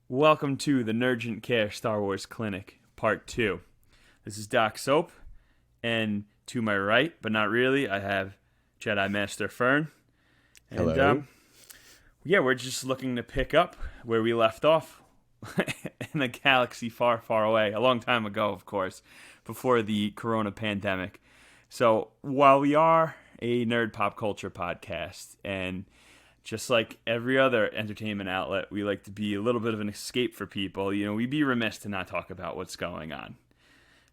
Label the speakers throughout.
Speaker 1: Welcome to the Nurgent Care Star Wars Clinic, Part 2. This is Doc Soap, and to my right, but not really, I have Jedi Master Fern. And,
Speaker 2: Hello.
Speaker 1: we're just looking to pick up where we left off in a galaxy far, far away, a long time ago, of course, before the corona pandemic. So, while we are a nerd pop culture podcast, and just like every other entertainment outlet, we like to be a little bit of an escape for people. We'd be remiss to not talk about what's going on.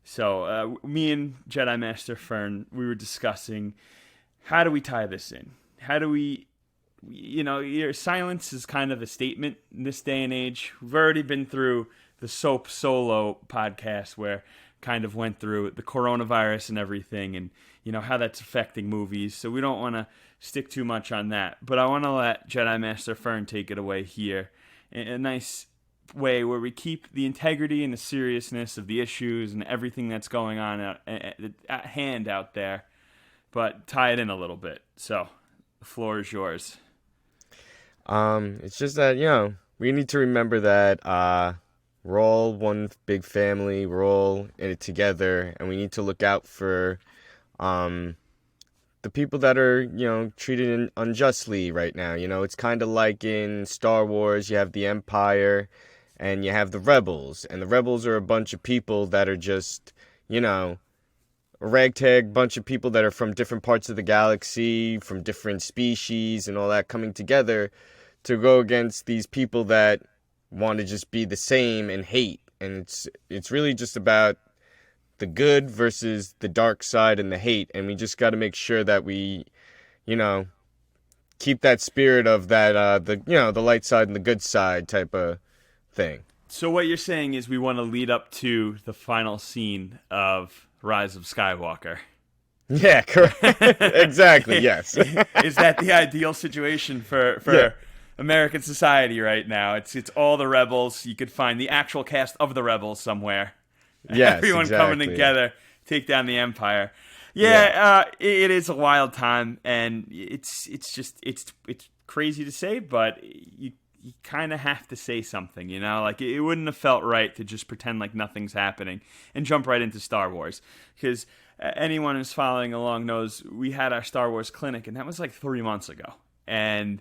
Speaker 1: So, me and Jedi Master Fern, we were discussing how do we tie this in? How do we, your silence is kind of a statement in this day and age. We've already been through the Soap Solo podcast where kind of went through the coronavirus and everything and, how that's affecting movies. So we don't want to stick too much on that. But I want to let Jedi Master Fern take it away here in a nice way where we keep the integrity and the seriousness of the issues and everything that's going on at hand out there, but tie it in a little bit. So the floor is yours.
Speaker 2: It's just that, we need to remember that we're all one big family, we're all in it together, and we need to look out for the people that are, treated unjustly right now. It's kind of like in Star Wars, you have the Empire and you have the Rebels, and the Rebels are a bunch of people that are just, a ragtag bunch of people that are from different parts of the galaxy, from different species and all that coming together to go against these people that want to just be the same and hate. And it's really just about the good versus the dark side and the hate. And we just got to make sure that we, keep that spirit of that, the light side and the good side type of thing.
Speaker 1: So what you're saying is we want to lead up to the final scene of Rise of Skywalker.
Speaker 2: Yeah, correct. Exactly, yes.
Speaker 1: Is that the ideal situation for
Speaker 2: Yeah.
Speaker 1: American society right now? It's all the rebels. You could find the actual cast of the rebels somewhere.
Speaker 2: Yes,
Speaker 1: Everyone coming
Speaker 2: exactly.
Speaker 1: together, take down the Empire. Yeah, it is a wild time, and it's crazy to say, but you kind of have to say something, Like, it wouldn't have felt right to just pretend like nothing's happening and jump right into Star Wars. Because anyone who's following along knows we had our Star Wars clinic, and that was like 3 months ago. And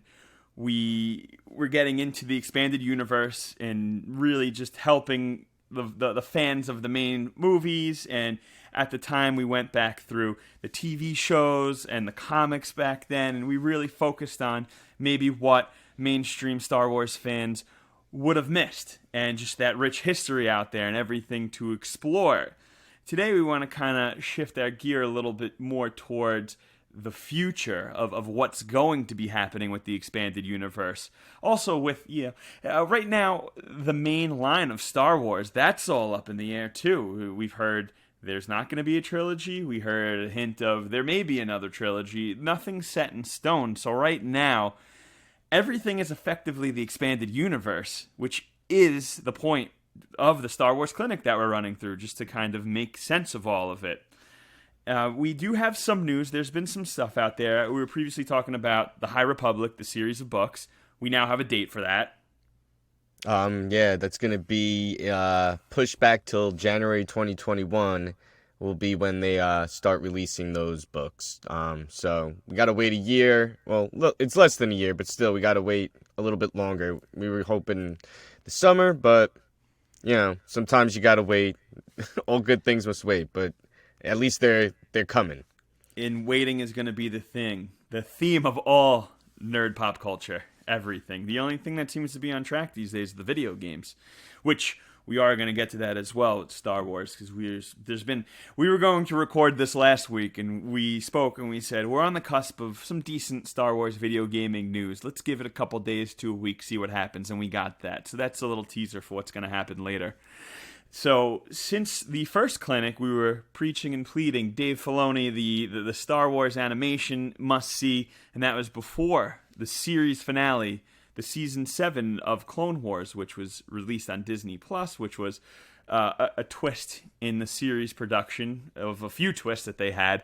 Speaker 1: we were getting into the expanded universe and really just helping the fans of the main movies. And at the time, we went back through the TV shows and the comics back then, and we really focused on maybe what mainstream Star Wars fans would have missed, and just that rich history out there and everything to explore. Today we want to kind of shift our gear a little bit more towards the future of what's going to be happening with the expanded universe. Also with, right now, the main line of Star Wars, that's all up in the air too. We've heard there's not going to be a trilogy. We heard a hint of there may be another trilogy. Nothing's set in stone. So right now, everything is effectively the expanded universe, which is the point of the Star Wars Clinic that we're running through, just to kind of make sense of all of it. We do have some news. There's been some stuff out there. We were previously talking about the High Republic, the series of books. We now have a date for that.
Speaker 2: Yeah, that's gonna be pushed back till January 2021 will be when they start releasing those books. So we gotta wait a year. Well, look, it's less than a year, but still, we gotta wait a little bit longer. We were hoping the summer, but sometimes you gotta wait. All good things must wait, but at least they're coming.
Speaker 1: And waiting is going to be the theme of all nerd pop culture, everything. The only thing that seems to be on track these days is the video games, which we are going to get to that as well with Star Wars, because we were going to record this last week, and we spoke and we said we're on the cusp of some decent Star Wars video gaming news. Let's give it a couple days to a week, see what happens, and we got that. So that's a little teaser for what's going to happen later. So, since the first clinic, we were preaching and pleading Dave Filoni, the Star Wars animation must-see, and that was before the series finale, the Season 7 of Clone Wars, which was released on Disney+, which was a twist in the series production of a few twists that they had,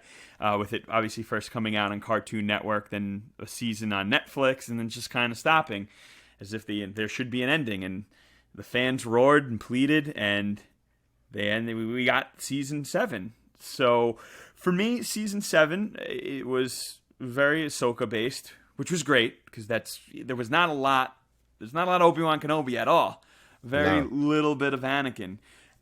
Speaker 1: with it obviously first coming out on Cartoon Network, then a season on Netflix, and then just kind of stopping, as if there should be an ending, and the fans roared and pleaded, and we got season 7. So for me, season 7, it was very Ahsoka based, which was great because there's not a lot of Obi-Wan Kenobi at all. Very little bit of Anakin.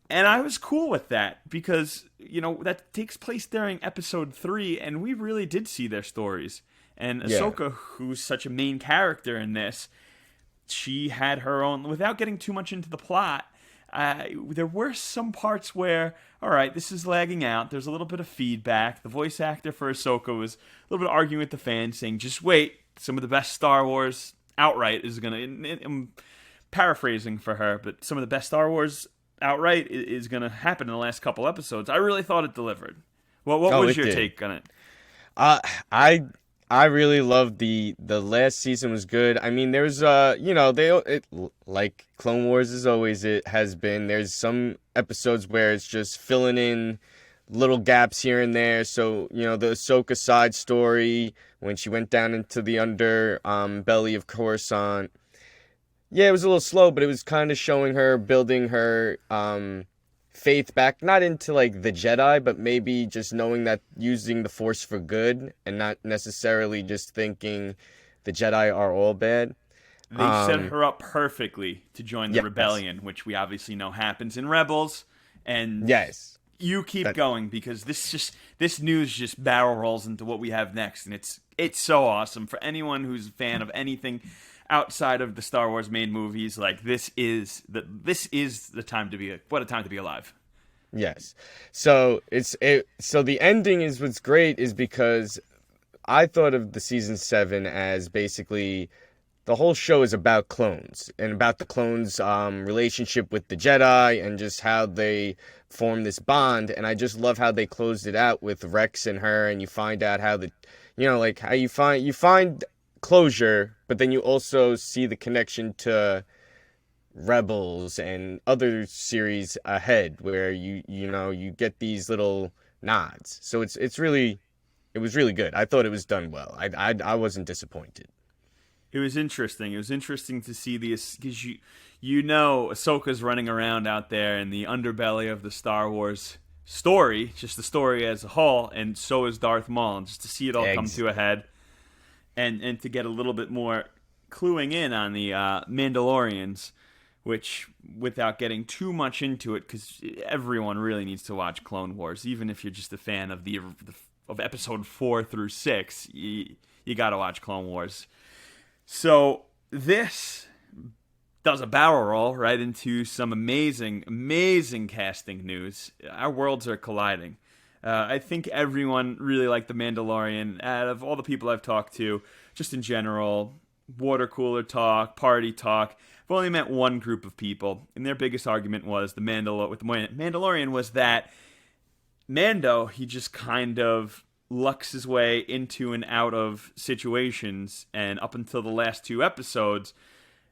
Speaker 1: And I was cool with that because, that takes place during episode 3, and we really did see their stories. And Ahsoka, who's such a main character in this, she had her own, without getting too much into the plot, there were some parts where, all right, this is lagging out. There's a little bit of feedback. The voice actor for Ahsoka was a little bit arguing with the fans, saying, just wait, some of the best Star Wars outright is going to, I'm paraphrasing for her, but some of the best Star Wars outright is going to happen in the last couple episodes. I really thought it delivered. What was your take on it?
Speaker 2: I really loved the last season was good. I mean, there's like Clone Wars as always it has been. There's some episodes where it's just filling in little gaps here and there. So, the Ahsoka side story when she went down into the belly of Coruscant. Yeah, it was a little slow, but it was kind of showing her building her faith back, not into like the Jedi, but maybe just knowing that using the Force for good and not necessarily just thinking the Jedi are all bad.
Speaker 1: They set her up perfectly to join the rebellion, which we obviously know happens in Rebels. And you keep going because this news just barrel rolls into what we have next, and it's so awesome for anyone who's a fan of anything outside of the Star Wars main movies. Like this is the time to be what a time to be alive.
Speaker 2: Yes. So so the ending is what's great is because I thought of the season 7 as basically the whole show is about clones and about the clones' relationship with the Jedi and just how they form this bond. And I just love how they closed it out with Rex and her, and you find out how how you find closure, but then you also see the connection to Rebels and other series ahead where you get these little nods. So it was really good. I thought it was done well. I wasn't disappointed.
Speaker 1: It was interesting. It was interesting to see because Ahsoka's running around out there in the underbelly of the Star Wars story, just the story as a whole, and so is Darth Maul. And just to see it all come to a head, and to get a little bit more cluing in on the Mandalorians, which, without getting too much into it, because everyone really needs to watch Clone Wars, even if you're just a fan of of episode 4 through 6, you got to watch Clone Wars. So this does a barrel roll right into some amazing, amazing casting news. Our worlds are colliding. I think everyone really liked The Mandalorian. Out of all the people I've talked to, just in general, water cooler talk, party talk, I've only met one group of people, and their biggest argument was with the Mandalorian was that Mando, he just kind of lucks his way into and out of situations, and up until the last 2 episodes,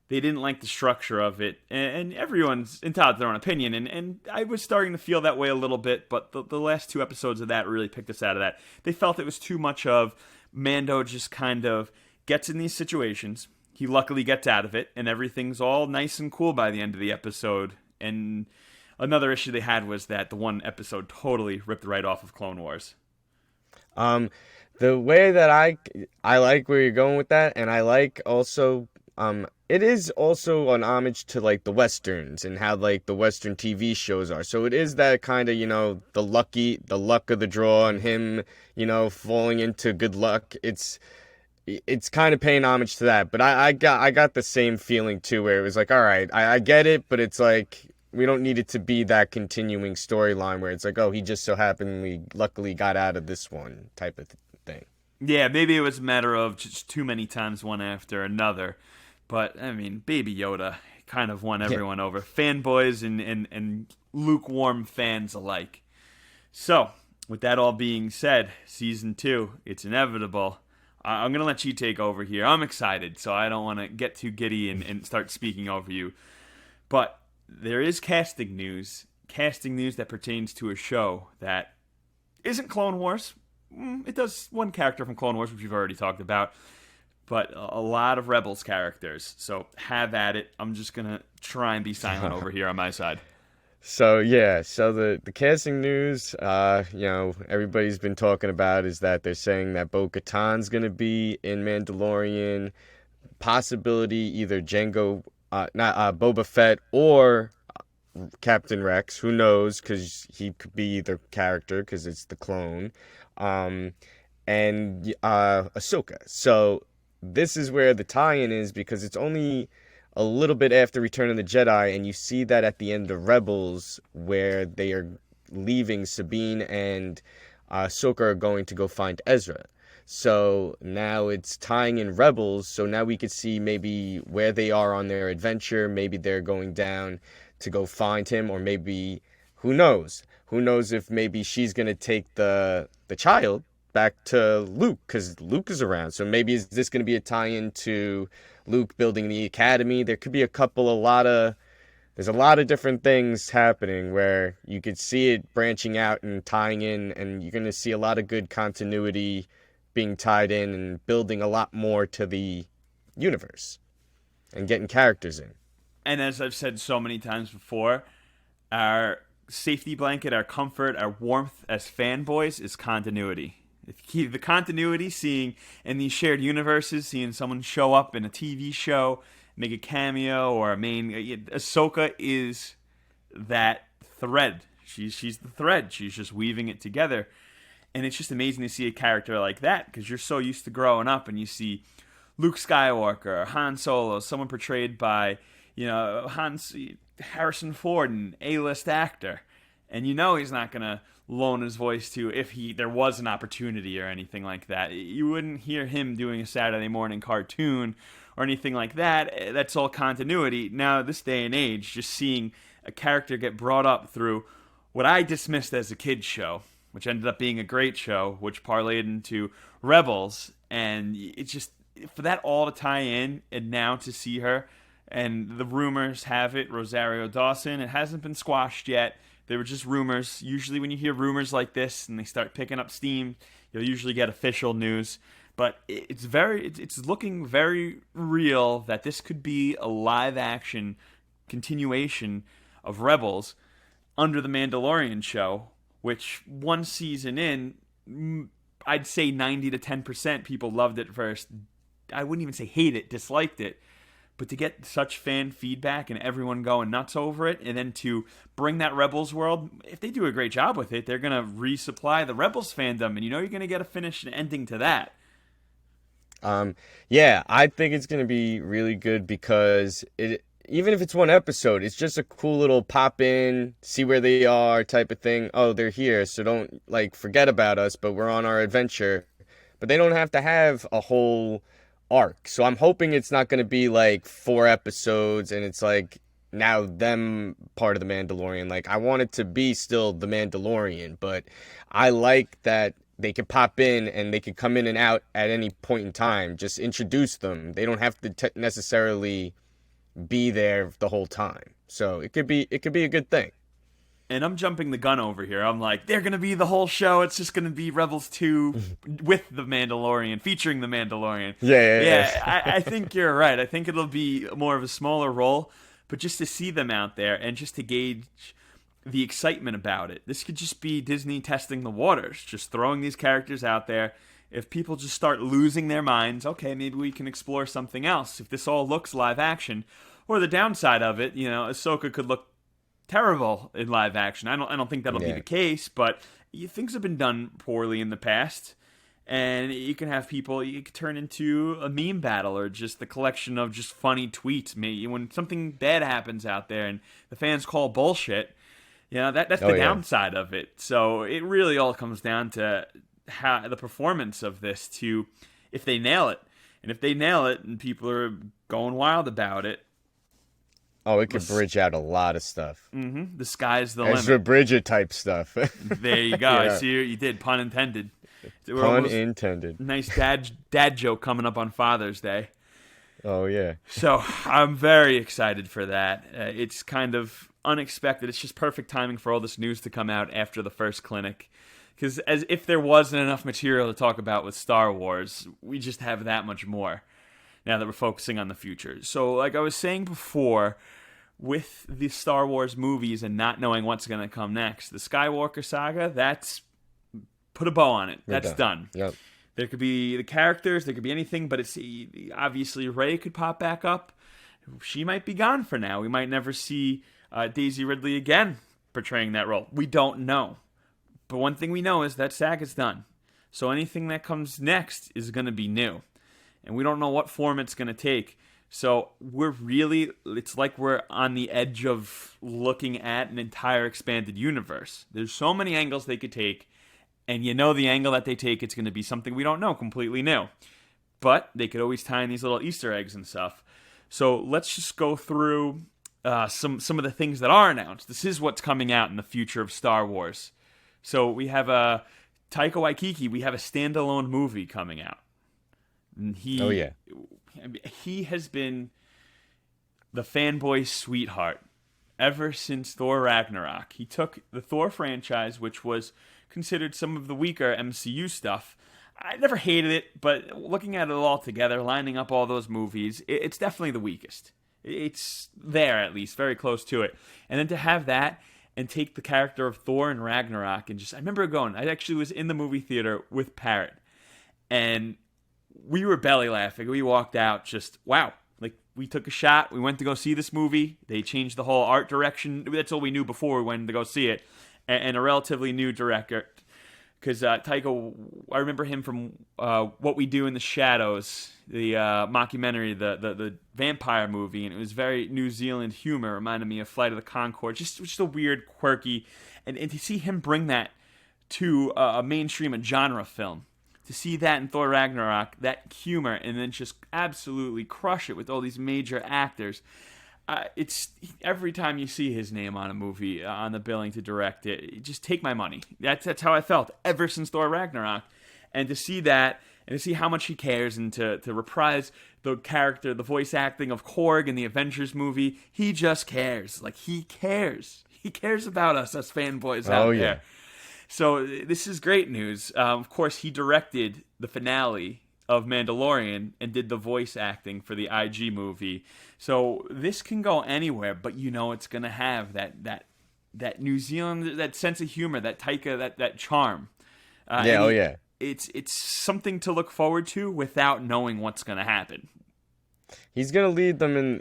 Speaker 1: they didn't like the structure of it, and everyone's entitled to their own opinion, and I was starting to feel that way a little bit, but the last 2 episodes of that really picked us out of that. They felt it was too much of Mando just kind of gets in these situations, he luckily gets out of it, and everything's all nice and cool by the end of the episode. And another issue they had was that the one episode totally ripped right off of Clone Wars.
Speaker 2: The way that I like where you're going with that, and I like also it is also an homage to like the westerns and how like the western TV shows are. So it is that kind of, the luck of the draw and him, falling into good luck. It's kind of paying homage to that. But I got the same feeling too, where it was like, all right, I get it, but it's like we don't need it to be that continuing storyline where it's like, oh, he just so happened we luckily got out of this one type of thing.
Speaker 1: Yeah, maybe it was a matter of just too many times one after another. But, I mean, Baby Yoda kind of won everyone over. Fanboys and lukewarm fans alike. So, with that all being said, Season 2, it's inevitable. I'm going to let you take over here. I'm excited, so I don't want to get too giddy and start speaking over you. But there is casting news that pertains to a show that isn't Clone Wars. It does one character from Clone Wars, which we've already talked about. but a lot of Rebels characters. So have at it. I'm just going to try and be silent over here on my side.
Speaker 2: So yeah, so the casting news, everybody's been talking about is that they're saying that Bo-Katan's gonna be in Mandalorian, possibility either not Boba Fett or Captain Rex. Who knows? Because he could be either character because it's the clone, and Ahsoka. So this is where the tie-in is because it's only a little bit after Return of the Jedi, and you see that at the end of Rebels, where they are leaving Sabine and Ahsoka are going to go find Ezra. So now it's tying in Rebels, so now we could see maybe where they are on their adventure. Maybe they're going down to go find him, or maybe, who knows? Who knows if maybe she's going to take the child back to Luke, because Luke is around. So maybe is this going to be a tie-in to Luke building the academy? There could be there's a lot of different things happening where you could see it branching out and tying in, and you're going to see a lot of good continuity being tied in and building a lot more to the universe and getting characters in.
Speaker 1: And as I've said so many times before, our safety blanket, our comfort, our warmth as fanboys is continuity. The continuity, seeing in these shared universes, seeing someone show up in a TV show, make a cameo or a main. Ahsoka is that thread. She's the thread. She's just weaving it together, and it's just amazing to see a character like that because you're so used to growing up and you see Luke Skywalker, Han Solo, someone portrayed by Harrison Ford, an A-list actor, and he's not gonna loan his voice to if there was an opportunity or anything like that. You wouldn't hear him doing a Saturday morning cartoon or anything like that. That's all continuity. Now, this day and age, just seeing a character get brought up through what I dismissed as a kid's show, which ended up being a great show, which parlayed into Rebels, and it's just for that all to tie in, and now to see her, and the rumors have it, Rosario Dawson, it hasn't been squashed yet. They were just rumors. Usually when you hear rumors like this and they start picking up steam, you'll usually get official news. But it's looking very real that this could be a live-action continuation of Rebels under the Mandalorian show, which one season in, I'd say 90 to 10% people loved it first. I wouldn't even say hate it, disliked it. But to get such fan feedback and everyone going nuts over it, and then to bring that Rebels world, if they do a great job with it, they're going to resupply the Rebels fandom, and you're going to get a finish and ending to that.
Speaker 2: Yeah, I think it's going to be really good because even if it's one episode, it's just a cool little pop in, see where they are type of thing. Oh, they're here, so don't forget about us, but we're on our adventure. But they don't have to have a whole arc. So I'm hoping it's not going to be 4 episodes and it's now them part of the Mandalorian. I want it to be still the Mandalorian, but I like that they could pop in and they could come in and out at any point in time. Just introduce them. They don't have to necessarily be there the whole time. So it could be a good thing.
Speaker 1: And I'm jumping the gun over here. I'm like, they're going to be the whole show. It's just going to be Rebels 2 with the Mandalorian, featuring the Mandalorian.
Speaker 2: Yeah.
Speaker 1: I think you're right. I think it'll be more of a smaller role, but just to see them out there and just to gauge the excitement about it. This could just be Disney testing the waters, just throwing these characters out there. If people just start losing their minds, okay, maybe we can explore something else. If this all looks live action, or the downside of it, Ahsoka could look terrible in live action. I don't think that'll be the case, but things have been done poorly in the past, and you can have people, you can turn into a meme battle or just the collection of just funny tweets. Maybe when something bad happens out there and the fans call bullshit, that's the downside of it. So it really all comes down to how the performance of this, to if they nail it, and if they nail it and people are going wild about it.
Speaker 2: Oh, it could bridge out a lot of stuff.
Speaker 1: Mm-hmm. The sky's the limit.
Speaker 2: Ezra Bridger type stuff.
Speaker 1: There you go. Yeah. I see you did. Pun intended.
Speaker 2: Pun intended.
Speaker 1: Nice dad joke coming up on Father's Day.
Speaker 2: Oh, yeah.
Speaker 1: So I'm very excited for that. It's kind of unexpected. It's just perfect timing for all this news to come out after the first clinic. Because as if there wasn't enough material to talk about with Star Wars, we just have that much more. now that we're focusing on the future. So, like I was saying before, with the Star Wars movies and not knowing what's going to come next, the Skywalker saga, that's put a bow on it.
Speaker 2: We're
Speaker 1: That's done.
Speaker 2: Yep.
Speaker 1: There could be the characters, there could be anything, but it's obviously Rey could pop back up. She might be gone for now. We might never see Daisy Ridley again portraying that role. We don't know. But one thing we know is that saga's done. So anything that comes next is going to be new. And we don't know what form it's going to take. So it's like we're on the edge of looking at an entire expanded universe. There's so many angles they could take. And you know the angle that they take, it's going to be something we don't know, completely new. But they could always tie in these little Easter eggs and stuff. So let's just go through some of the things that are announced. This is what's coming out in the future of Star Wars. So we have Taika Waititi. We have a standalone movie coming out. And he has been the fanboy sweetheart ever since Thor Ragnarok. He took the Thor franchise, which was considered some of the weaker MCU stuff. I never hated it, but looking at it all together, lining up all those movies, it's definitely the weakest. It's there, at least, very close to it. And then to have that and take the character of Thor in Ragnarok and I remember I actually was in the movie theater with Parrot, and we were belly laughing. We walked out just, wow. Like, we took a shot. We went to go see this movie. They changed the whole art direction. That's all we knew before we went to go see it. And a relatively new director. Because Taika, I remember him from What We Do in the Shadows, the mockumentary, the vampire movie, and it was very New Zealand humor. Reminded me of Flight of the Conchords, just a weird, quirky, and to see him bring that to a mainstream genre film, to see that in Thor Ragnarok, that humor, and then just absolutely crush it with all these major actors. It's every time you see his name on a movie on the billing to direct it, just take my money. That's how I felt ever since Thor Ragnarok, and to see that and to see how much he cares and to reprise the character, the voice acting of Korg in the Avengers movie, he just cares. Like he cares about us fanboys out there. Yeah. So this is great news. Of course, he directed the finale of Mandalorian and did the voice acting for the IG movie. So this can go anywhere, but you know it's going to have that New Zealand, that sense of humor, that Taika, that charm. It's something to look forward to without knowing what's going to happen.
Speaker 2: He's going to lead them, and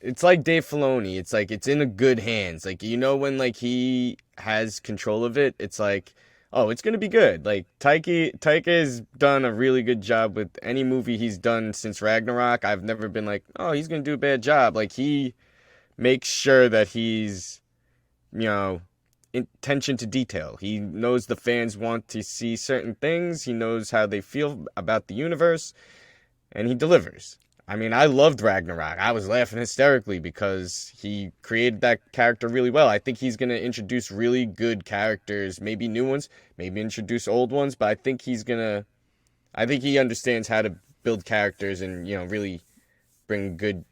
Speaker 2: it's like Dave Filoni. It's like it's in a good hands. Like, you know, when like he has control of it, it's like, oh, it's going to be good. Like, Taika has done a really good job with any movie he's done since Ragnarok. I've never been like, oh, he's going to do a bad job. Like, he makes sure that he's, attention to detail. He knows the fans want to see certain things. He knows how they feel about the universe, and he delivers. I mean, I loved Ragnarok. I was laughing hysterically because he created that character really well. I think he's going to introduce really good characters, maybe new ones, maybe introduce old ones, but I think he understands how to build characters and, really bring good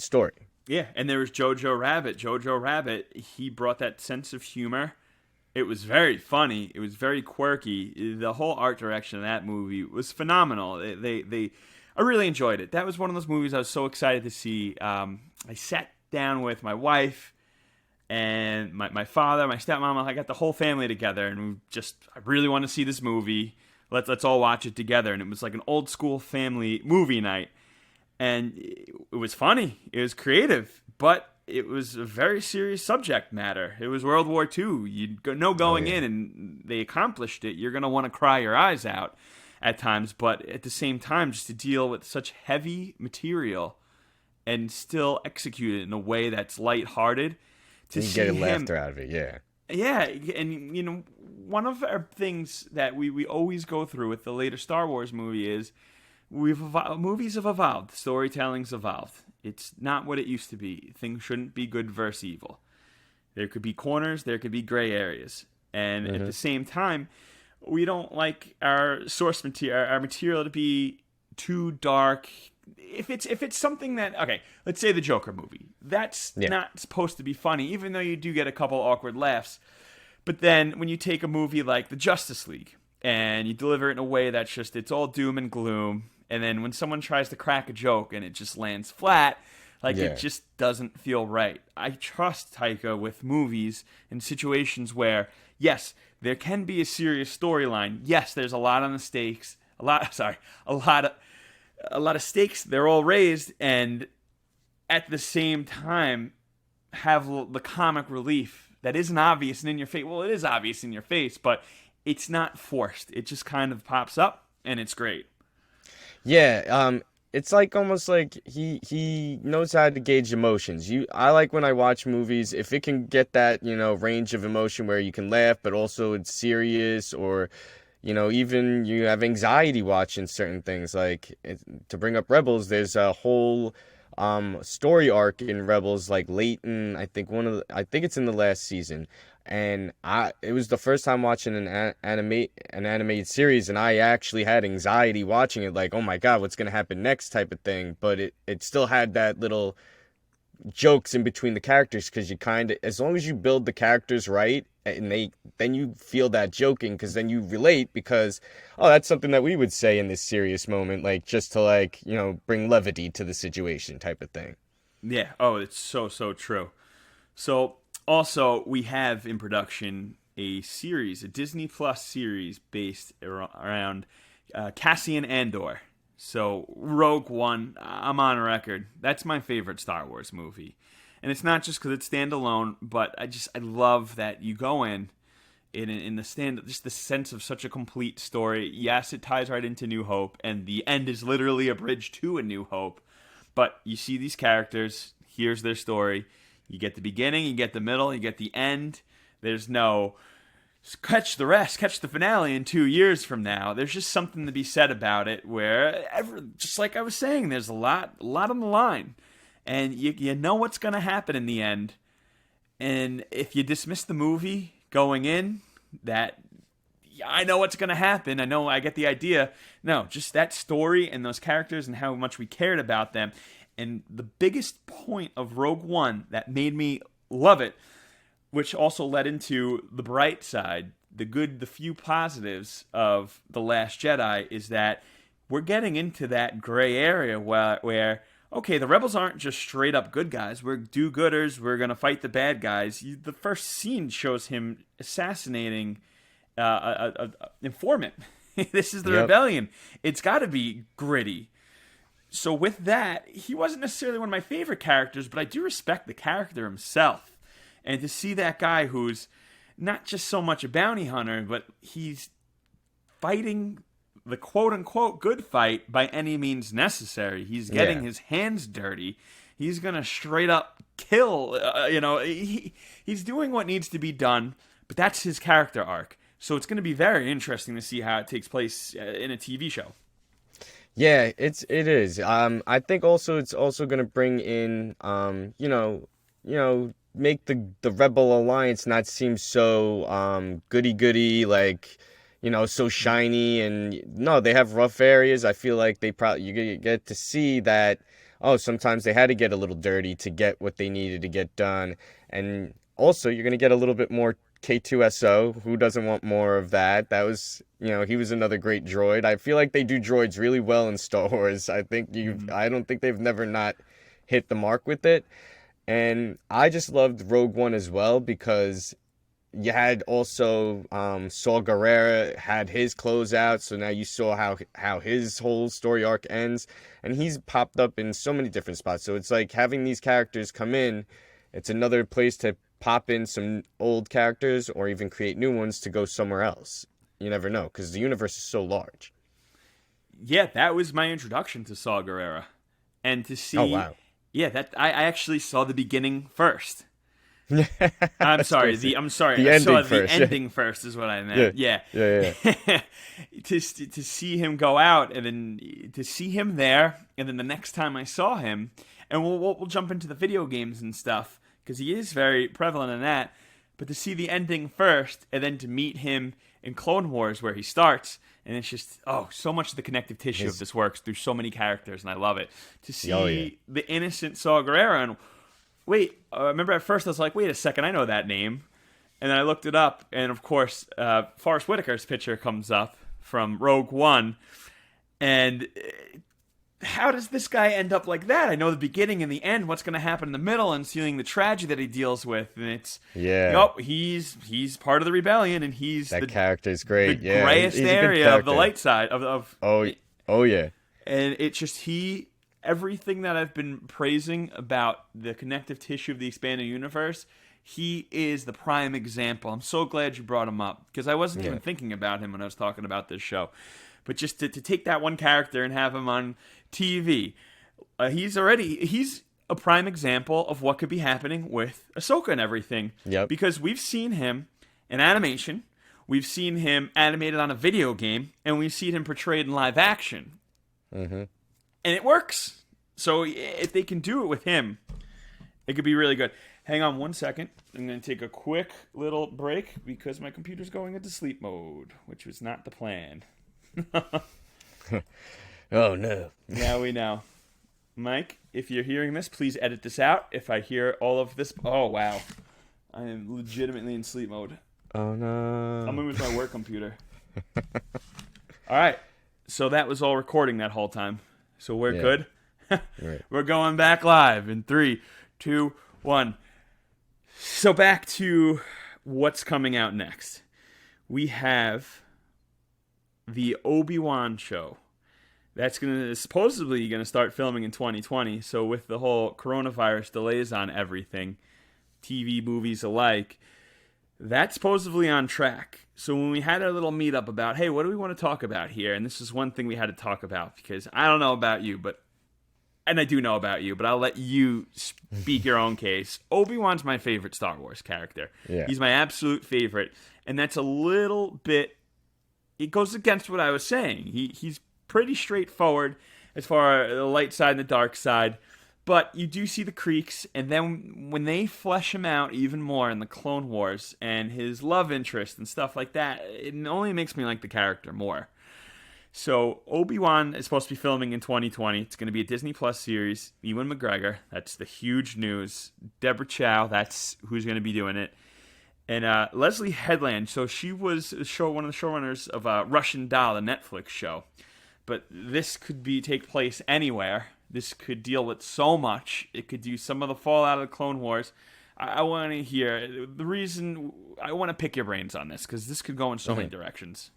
Speaker 2: story.
Speaker 1: Yeah, and there was Jojo Rabbit. Jojo Rabbit, he brought that sense of humor. It was very funny. It was very quirky. The whole art direction of that movie was phenomenal. I really enjoyed it. That was one of those movies I was so excited to see. I sat down with my wife and my father, my stepmom. I got the whole family together, and I really want to see this movie. Let's all watch it together. And it was like an old school family movie night. And it was funny. It was creative, but it was a very serious subject matter. It was World War II. You know going in, and they accomplished it. You're going to want to cry your eyes out at times, but at the same time, just to deal with such heavy material and still execute it in a way that's lighthearted.
Speaker 2: To get a laughter out of it, yeah.
Speaker 1: Yeah, and one of our things that we always go through with the later Star Wars movie is movies have evolved, storytelling's evolved. It's not what it used to be. Things shouldn't be good versus evil. There could be corners, there could be gray areas, and at the same time, we don't like our source material, our material to be too dark. If it's something that, okay, let's say the Joker movie, that's not supposed to be funny, even though you do get a couple awkward laughs. But then when you take a movie like the Justice League, and you deliver it in a way that's just it's all doom and gloom. And then when someone tries to crack a joke and it just lands flat, like it
Speaker 2: Yeah.
Speaker 1: just doesn't feel right. I trust Taika with movies in situations where, yes, there can be a serious storyline. Yes, there's a lot on the stakes. A lot of stakes. They're all raised, and at the same time, have the comic relief that isn't obvious and in your face. Well, it is obvious in your face, but it's not forced. It just kind of pops up, and it's great.
Speaker 2: Yeah, it's like almost like he knows how to gauge emotions. I like when I watch movies if it can get that, range of emotion where you can laugh but also it's serious, or even you have anxiety watching certain things. Like to bring up Rebels, there's a whole story arc in Rebels, like late in, I think it's in the last season, and it was the first time watching an animated series, and I actually had anxiety watching it, like, oh my god, what's gonna happen next type of thing. But it still had that little jokes in between the characters, because you kind of, as long as you build the characters right, and then you feel that joking, because then you relate, because oh, that's something that we would say in this serious moment, like just to, like, bring levity to the situation type of thing.
Speaker 1: Yeah. Oh, it's so, so true. So, also, we have in production a Disney Plus series based around Cassian Andor. So, Rogue One, I'm on record. That's my favorite Star Wars movie. And it's not just because it's standalone, but I love that you go in the just the sense of such a complete story. Yes, it ties right into New Hope, and the end is literally a bridge to A New Hope. But you see these characters, here's their story. You get the beginning, you get the middle, you get the end. There's no catch the finale in 2 years from now. There's just something to be said about it where, just like I was saying, there's a lot on the line. And you know what's going to happen in the end. And if you dismiss the movie going in, that I know what's going to happen, I know I get the idea. No, just that story and those characters and how much we cared about them. And the biggest point of Rogue One that made me love it, which also led into the bright side, the good, the few positives of The Last Jedi, is that we're getting into that gray area where okay, the rebels aren't just straight up good guys. We're do-gooders. We're going to fight the bad guys. The first scene shows him assassinating a informant. This is the rebellion. It's got to be gritty. So with that, he wasn't necessarily one of my favorite characters, but I do respect the character himself. And to see that guy who's not just so much a bounty hunter, but he's fighting the quote-unquote good fight by any means necessary. He's getting his hands dirty. He's going to straight up kill. He's doing what needs to be done, but that's his character arc. So it's going to be very interesting to see how it takes place in a TV show.
Speaker 2: Yeah, it is. I think also it's also going to bring in, make the Rebel Alliance not seem so goody-goody, like, so shiny. And no, they have rough areas. I feel like you get to see that, oh, sometimes they had to get a little dirty to get what they needed to get done. And also you're going to get a little bit more K2SO. Who doesn't want more of that? That was, he was another great droid. I feel like they do droids really well in Star Wars. I don't think they've never not hit the mark with it. And I just loved Rogue One as well, because you had also Saw Gerrera had his closeout, so now you saw how his whole story arc ends, and he's popped up in so many different spots. So it's like having these characters come in, it's another place to pop in some old characters or even create new ones to go somewhere else. You never know, because the universe is so large.
Speaker 1: Yeah, that was my introduction to Saw Gerrera. And to see...
Speaker 2: Oh, wow.
Speaker 1: Yeah, that I actually saw the beginning first. I'm sorry.
Speaker 2: The
Speaker 1: I
Speaker 2: ending
Speaker 1: saw
Speaker 2: first.
Speaker 1: the ending first is what I meant. Yeah. to see him go out, and then to see him there, and then the next time I saw him, and we'll jump into the video games and stuff, because he is very prevalent in that. But to see the ending first, and then to meet him in Clone Wars where he starts, and it's just, so much of the connective tissue of this works through so many characters, and I love it. To see the innocent Saw Gerrera, and wait, remember at first I was like, wait a second, I know that name. And then I looked it up, and of course, Forrest Whitaker's picture comes up from Rogue One. And how does this guy end up like that? I know the beginning and the end, what's going to happen in the middle, and seeing the tragedy that he deals with. And it's, he's part of the rebellion, and he's
Speaker 2: that character's great.
Speaker 1: The grayest area of the light side of
Speaker 2: oh yeah.
Speaker 1: And it's just everything that I've been praising about the connective tissue of the expanded universe, he is the prime example. I'm so glad you brought him up, because I wasn't even thinking about him when I was talking about this show. But just to take that one character and have him on TV, he's a prime example of what could be happening with Ahsoka and everything.
Speaker 2: Yep.
Speaker 1: Because we've seen him in animation, we've seen him animated on a video game, and we've seen him portrayed in live action.
Speaker 2: Mm-hmm.
Speaker 1: And it works. So if they can do it with him, it could be really good. Hang on one second. I'm going to take a quick little break because my computer's going into sleep mode, which was not the plan.
Speaker 2: Oh no.
Speaker 1: Now we know. Mike, if you're hearing this, please edit this out. If I hear all of this, oh wow, I am legitimately in sleep mode.
Speaker 2: Oh no.
Speaker 1: I'm moving my work computer. All right, so that was all recording that whole time. So we're good.
Speaker 2: Right.
Speaker 1: We're going back live in 3, 2, 1. So back to what's coming out next. We have the Obi-Wan show. That's supposedly going to start filming in 2020. So with the whole coronavirus delays on everything, TV, movies alike, that's supposedly on track. So when we had our little meetup about, hey, what do we want to talk about here? And this is one thing we had to talk about, because I don't know about you, and I do know about you, but I'll let you speak your own case. Obi-Wan's my favorite Star Wars character.
Speaker 2: Yeah.
Speaker 1: He's my absolute favorite. And that's a little bit, it goes against what I was saying. He's pretty straightforward as far as the light side and the dark side. But you do see the creaks, and then when they flesh him out even more in the Clone Wars and his love interest and stuff like that, it only makes me like the character more. So Obi-Wan is supposed to be filming in 2020. It's going to be a Disney Plus series. Ewan McGregor, that's the huge news. Deborah Chow, that's who's going to be doing it. And Leslie Headland, so she was one of the showrunners of Russian Doll, the Netflix show. But this could take place anywhere. This could deal with so much. It could do some of the fallout of the Clone Wars. I want to hear the reason. I want to pick your brains on this, because this could go in so many directions.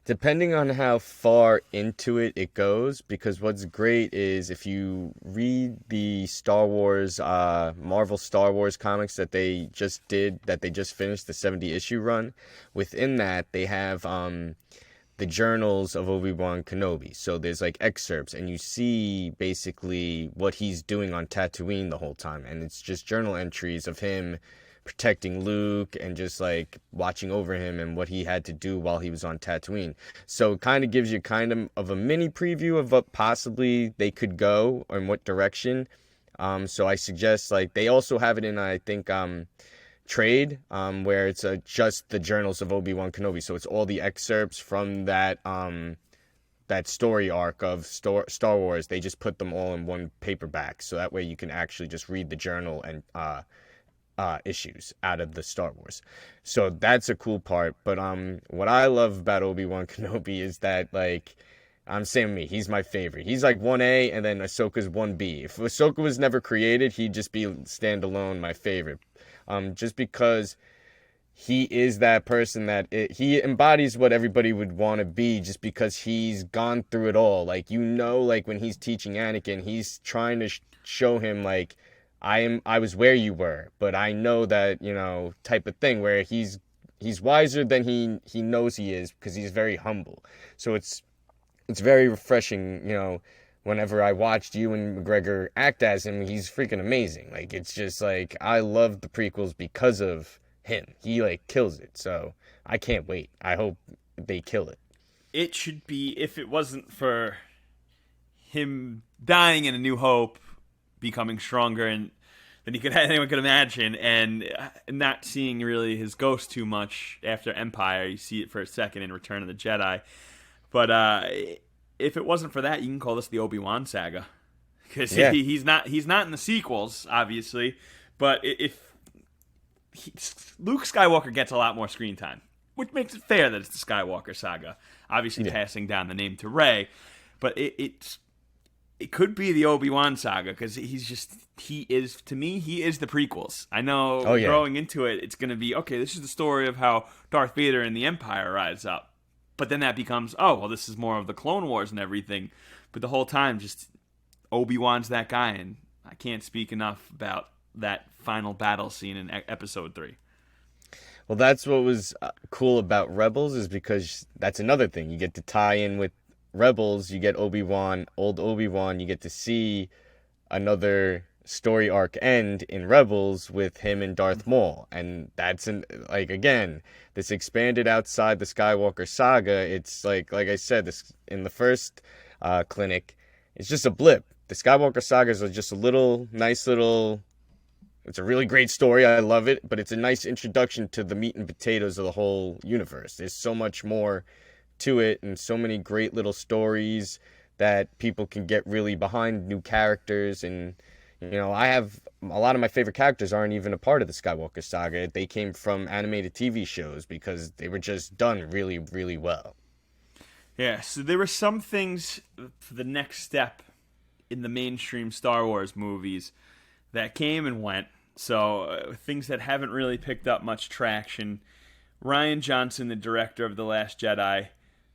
Speaker 2: Depending on how far into it goes, because what's great is if you read the Star Wars, Marvel Star Wars comics that they just finished, the 70-issue run, within that they have the journals of Obi-Wan Kenobi. So there's like excerpts, and you see basically what he's doing on Tatooine the whole time, and it's just journal entries of him protecting Luke and just like watching over him and what he had to do while he was on Tatooine. So it kind of gives you kind of a mini preview of what possibly they could go or in what direction. So I suggest, like, they also have it in, I think, trade, where it's just the journals of Obi-Wan Kenobi. So it's all the excerpts from that story arc of Star Wars. They just put them all in one paperback, so that way you can actually just read the journal and issues out of the Star Wars. So that's a cool part. But what I love about Obi-Wan Kenobi is that, like, I'm saying me, he's my favorite. He's like 1A, and then Ahsoka's 1B. If Ahsoka was never created, he'd just be standalone my favorite. Just because he is that person that he embodies what everybody would want to be, just because he's gone through it all. Like, like when he's teaching Anakin, he's trying to show him, like, I was where you were, but I know that, type of thing, where he's wiser than he knows he is, because he's very humble. So it's very refreshing, whenever I watched Ewan McGregor act as him. He's freaking amazing. Like, it's just like, I love the prequels because of him. He, like, kills it. So I can't wait. I hope they kill it.
Speaker 1: It should be, if it wasn't for him dying in A New Hope, becoming stronger than anyone could imagine, and not seeing really his ghost too much after Empire. You see it for a second in Return of the Jedi. But if it wasn't for that, you can call this the Obi-Wan saga, because he's not in the sequels, obviously. But if Luke Skywalker gets a lot more screen time, which makes it fair that it's the Skywalker saga. Obviously, passing down the name to Rey, but it could be the Obi-Wan saga because he is the prequels. I know growing into it, it's going to be, okay, this is the story of how Darth Vader and the Empire rise up. But then that becomes, this is more of the Clone Wars and everything. But the whole time, just Obi-Wan's that guy, and I can't speak enough about that final battle scene in Episode 3.
Speaker 2: Well, that's what was cool about Rebels, is because that's another thing. You get to tie in with Rebels, you get Obi-Wan, old Obi-Wan, you get to see another story arc end in Rebels with him and Darth Maul. And that's, again, this expanded outside the Skywalker saga. It's like I said, this in the first clinic, it's just a blip. The Skywalker sagas are just nice little... It's a really great story. I love it. But it's a nice introduction to the meat and potatoes of the whole universe. There's so much more to it and so many great little stories that people can get really behind, new characters. And, I have a lot of my favorite characters aren't even a part of the Skywalker saga. They came from animated TV shows because they were just done really, really well.
Speaker 1: Yeah, so there were some things for the next step in the mainstream Star Wars movies that came and went. So things that haven't really picked up much traction. Rian Johnson, the director of The Last Jedi,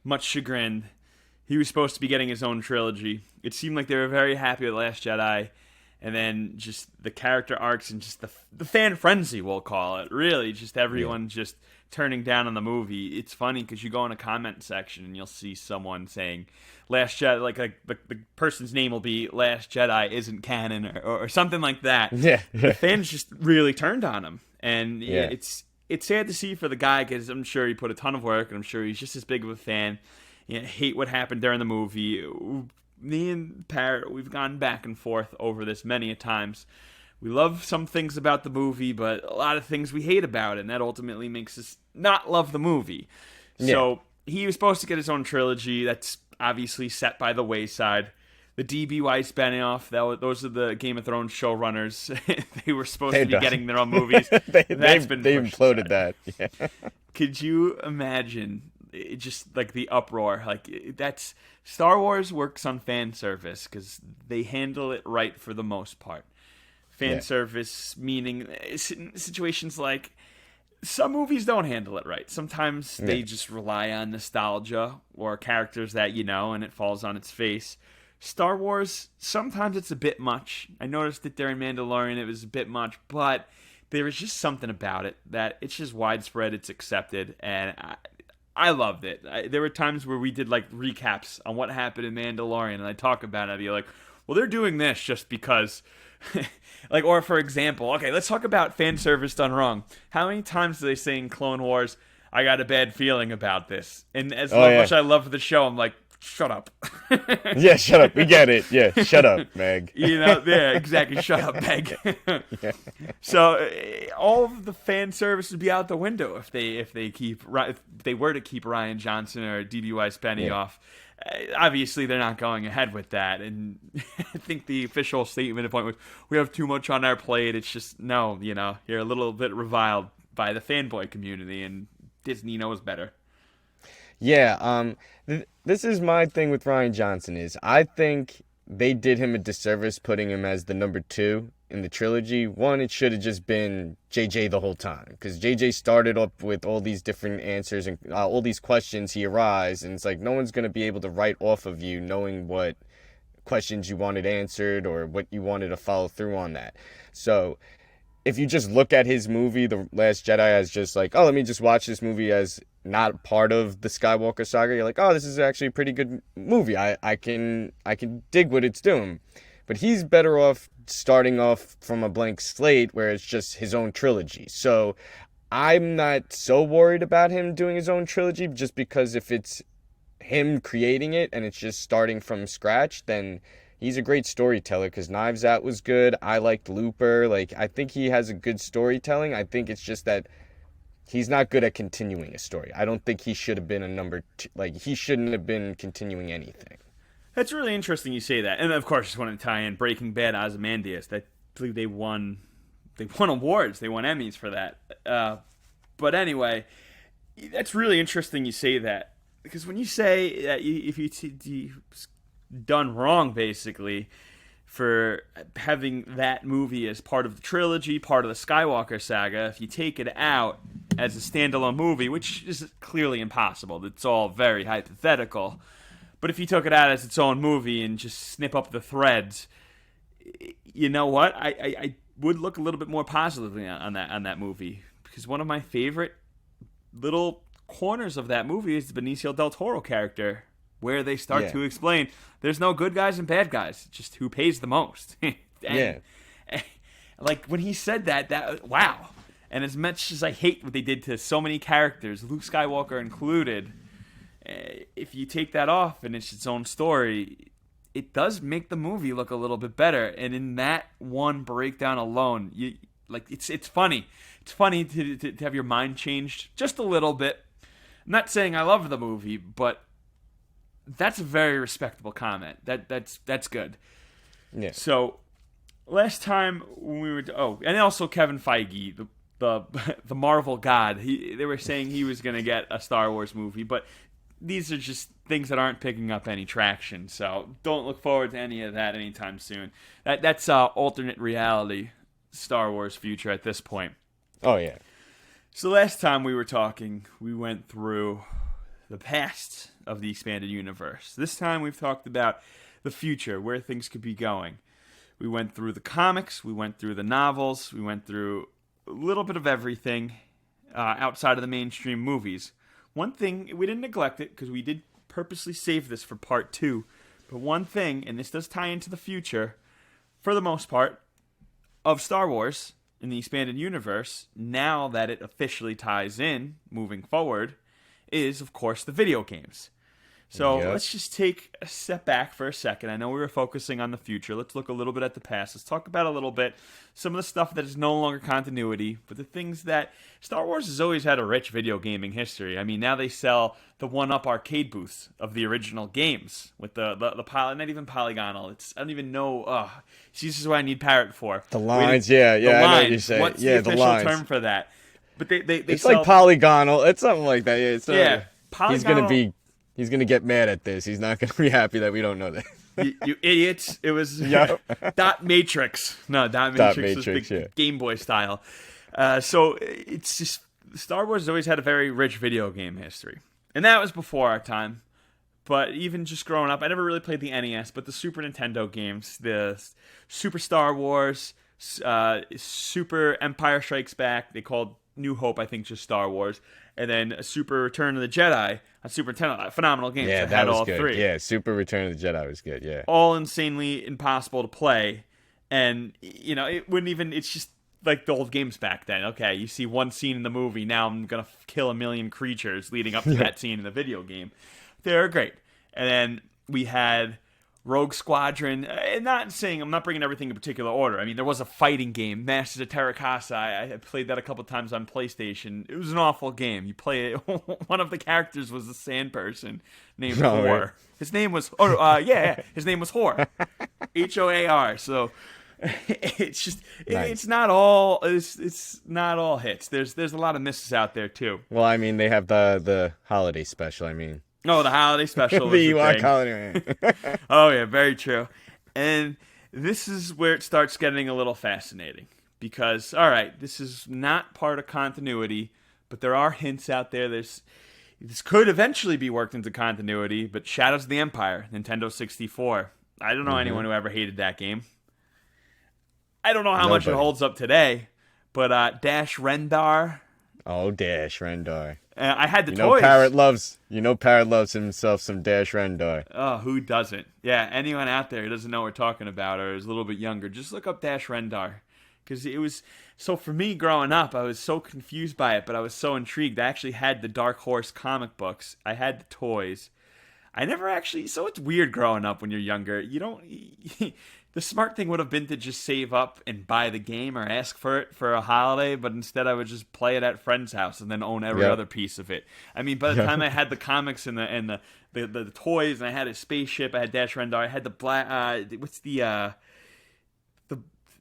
Speaker 1: much chagrined. He was supposed to be getting his own trilogy. It seemed like they were very happy with The Last Jedi. And then just the character arcs and just the fan frenzy, we'll call it. Really, just everyone just turning down on the movie. It's funny because you go in a comment section and you'll see someone saying, Last Jedi, like the person's name will be Last Jedi isn't canon or something like that.
Speaker 2: Yeah.
Speaker 1: The fans just really turned on him. And it's sad to see for the guy because I'm sure he put a ton of work and I'm sure he's just as big of a fan. Hate what happened during the movie. Me and Parrot, we've gone back and forth over this many a times. We love some things about the movie, but a lot of things we hate about it, and that ultimately makes us not love the movie. Yeah. So he was supposed to get his own trilogy. That's obviously set by the wayside. The D.B. Weiss Benioff, those are the Game of Thrones showrunners. They were supposed to be getting their own movies.
Speaker 2: They imploded that. Yeah.
Speaker 1: Could you imagine... It just like the uproar, that's Star Wars works on fan service because they handle it right for the most part. Fan service meaning situations like some movies don't handle it right. Sometimes they just rely on nostalgia or characters that and it falls on its face. Star Wars, sometimes it's a bit much. I noticed that during Mandalorian it was a bit much, but there was just something about it that it's just widespread, it's accepted, and I loved it. There were times where we did recaps on what happened in Mandalorian, and I talk about it. I'd be like, well, they're doing this just because, or for example, okay, let's talk about fan service done wrong. How many times do they say in Clone Wars, I got a bad feeling about this? And as much I love the show, I'm like, shut up.
Speaker 2: Yeah, shut up. We get it. Yeah, shut up, Meg.
Speaker 1: Yeah, exactly. Shut up, Meg.
Speaker 2: Yeah.
Speaker 1: So all of the fan service would be out the window if they were to keep Rian Johnson or D.B. Weiss Benioff. Obviously, they're not going ahead with that, and I think the official statement at the point was, "We have too much on our plate." It's just no, you're a little bit reviled by the fanboy community, and Disney knows better.
Speaker 2: Yeah, this is my thing with Rian Johnson is I think they did him a disservice putting him as the number 2 in the trilogy. One, it should have just been JJ the whole time because JJ started up with all these different answers and all these questions he arised, and it's like no one's going to be able to write off of you knowing what questions you wanted answered or what you wanted to follow through on that. So if you just look at his movie, The Last Jedi, as just let me just watch this movie as not part of the Skywalker saga, you're like, oh, this is actually a pretty good movie. I can dig what it's doing. But he's better off starting off from a blank slate where it's just his own trilogy. So I'm not so worried about him doing his own trilogy just because if it's him creating it and it's just starting from scratch, then he's a great storyteller because Knives Out was good. I liked Looper. I think he has a good storytelling. I think it's just that he's not good at continuing a story. I don't think he should have been a number 2. He shouldn't have been continuing anything.
Speaker 1: That's really interesting you say that. And of course, just want to tie in Breaking Bad, Ozymandias. I believe they won they won awards, they won Emmys for that. But anyway, that's really interesting you say that, because when you say that if you done wrong, basically, for having that movie as part of the trilogy, part of the Skywalker saga, if you take it out as a standalone movie, which is clearly impossible, it's all very hypothetical, but if you took it out as its own movie and just snip up the threads, you know what? I would look a little bit more positively on that movie, because one of my favorite little corners of that movie is the Benicio del Toro character, where they start to explain there's no good guys and bad guys, just who pays the most. And like when he said that wow. And as much as I hate what they did to so many characters, Luke Skywalker included, if you take that off and it's its own story, it does make the movie look a little bit better. And in that one breakdown alone, it's funny. It's funny to have your mind changed just a little bit. I'm not saying I love the movie, but that's a very respectable comment. That's good.
Speaker 2: Yeah.
Speaker 1: So last time when we were and also Kevin Feige, the Marvel god, they were saying he was going to get a Star Wars movie, but these are just things that aren't picking up any traction. So don't look forward to any of that anytime soon. That's alternate reality Star Wars future at this point.
Speaker 2: Oh yeah.
Speaker 1: So last time we were talking, we went through the past of the expanded universe. This time we've talked about the future, where things could be going. We went through the comics, we went through the novels, we went through a little bit of everything outside of the mainstream movies. One thing, we didn't neglect it because we did purposely save this for part 2, but one thing, and this does tie into the future, for the most part, of Star Wars in the expanded universe, now that it officially ties in, moving forward, is, of course, the video games. So let's just take a step back for a second. I know we were focusing on the future. Let's look a little bit at the past. Let's talk about a little bit some of the stuff that is no longer continuity, but the things that Star Wars has always had a rich video gaming history. I mean, now they sell the one-up arcade booths of the original games with the not even polygonal. I don't even know. See, this is what I need Parrot for.
Speaker 2: The lines,
Speaker 1: the
Speaker 2: I know what
Speaker 1: lines.
Speaker 2: you're saying.
Speaker 1: What's the official
Speaker 2: lines.
Speaker 1: term for that? But they
Speaker 2: it's
Speaker 1: sell,
Speaker 2: like polygonal. It's something like that. Yeah.
Speaker 1: Polygonal.
Speaker 2: He's gonna get mad at this. He's not gonna be happy that we don't know that.
Speaker 1: you idiots! It was dot matrix. No, dot matrix was the Game Boy style. So it's just Star Wars has always had a very rich video game history, and that was before our time. But even just growing up, I never really played the NES, but the Super Nintendo games, the Super Star Wars, Super Empire Strikes Back, they called New Hope, I think, just Star Wars, and then Super Return of the Jedi on Super Nintendo. Phenomenal games.
Speaker 2: Yeah,
Speaker 1: I
Speaker 2: that
Speaker 1: had
Speaker 2: was
Speaker 1: all
Speaker 2: good.
Speaker 1: 3.
Speaker 2: Yeah, Super Return of the Jedi was good. Yeah,
Speaker 1: all insanely impossible to play, and it wouldn't even. It's just like the old games back then. Okay, you see one scene in the movie, now I'm gonna kill a million creatures leading up to that scene in the video game. They're great. And then we had Rogue Squadron, and I'm not bringing everything in particular order. I mean, there was a fighting game, Masters of Terracasa. I played that a couple times on PlayStation. It was an awful game. You play it. One of the characters was a sand person named Hor. Right. His name was his name was Hor, Hoar. So it's just nice. It's not all hits. There's a lot of misses out there too.
Speaker 2: Well, I mean, they have the holiday special. I mean.
Speaker 1: No, the holiday special.
Speaker 2: The Ewok holiday.
Speaker 1: Oh yeah, very true. And this is where it starts getting a little fascinating, because all right, this is not part of continuity, but there are hints out there. This could eventually be worked into continuity. But Shadows of the Empire, Nintendo 64. I don't know anyone who ever hated that game. I don't know how much it holds up today, but Dash Rendar.
Speaker 2: Oh, Dash Rendar.
Speaker 1: I had the toys.
Speaker 2: Parrot loves himself some Dash Rendar.
Speaker 1: Oh, who doesn't? Yeah, anyone out there who doesn't know what we're talking about or is a little bit younger, just look up Dash Rendar. Because it was, so for me growing up, I was so confused by it, but I was so intrigued. I actually had the Dark Horse comic books. I had the toys. I never actually, so it's weird growing up when you're younger. You don't, the smart thing would have been to just save up and buy the game or ask for it for a holiday, but instead I would just play it at friend's house and then own every other piece of it. I mean, by the time I had the comics and the toys, and I had a spaceship, I had Dash Rendar, I had the black, what's the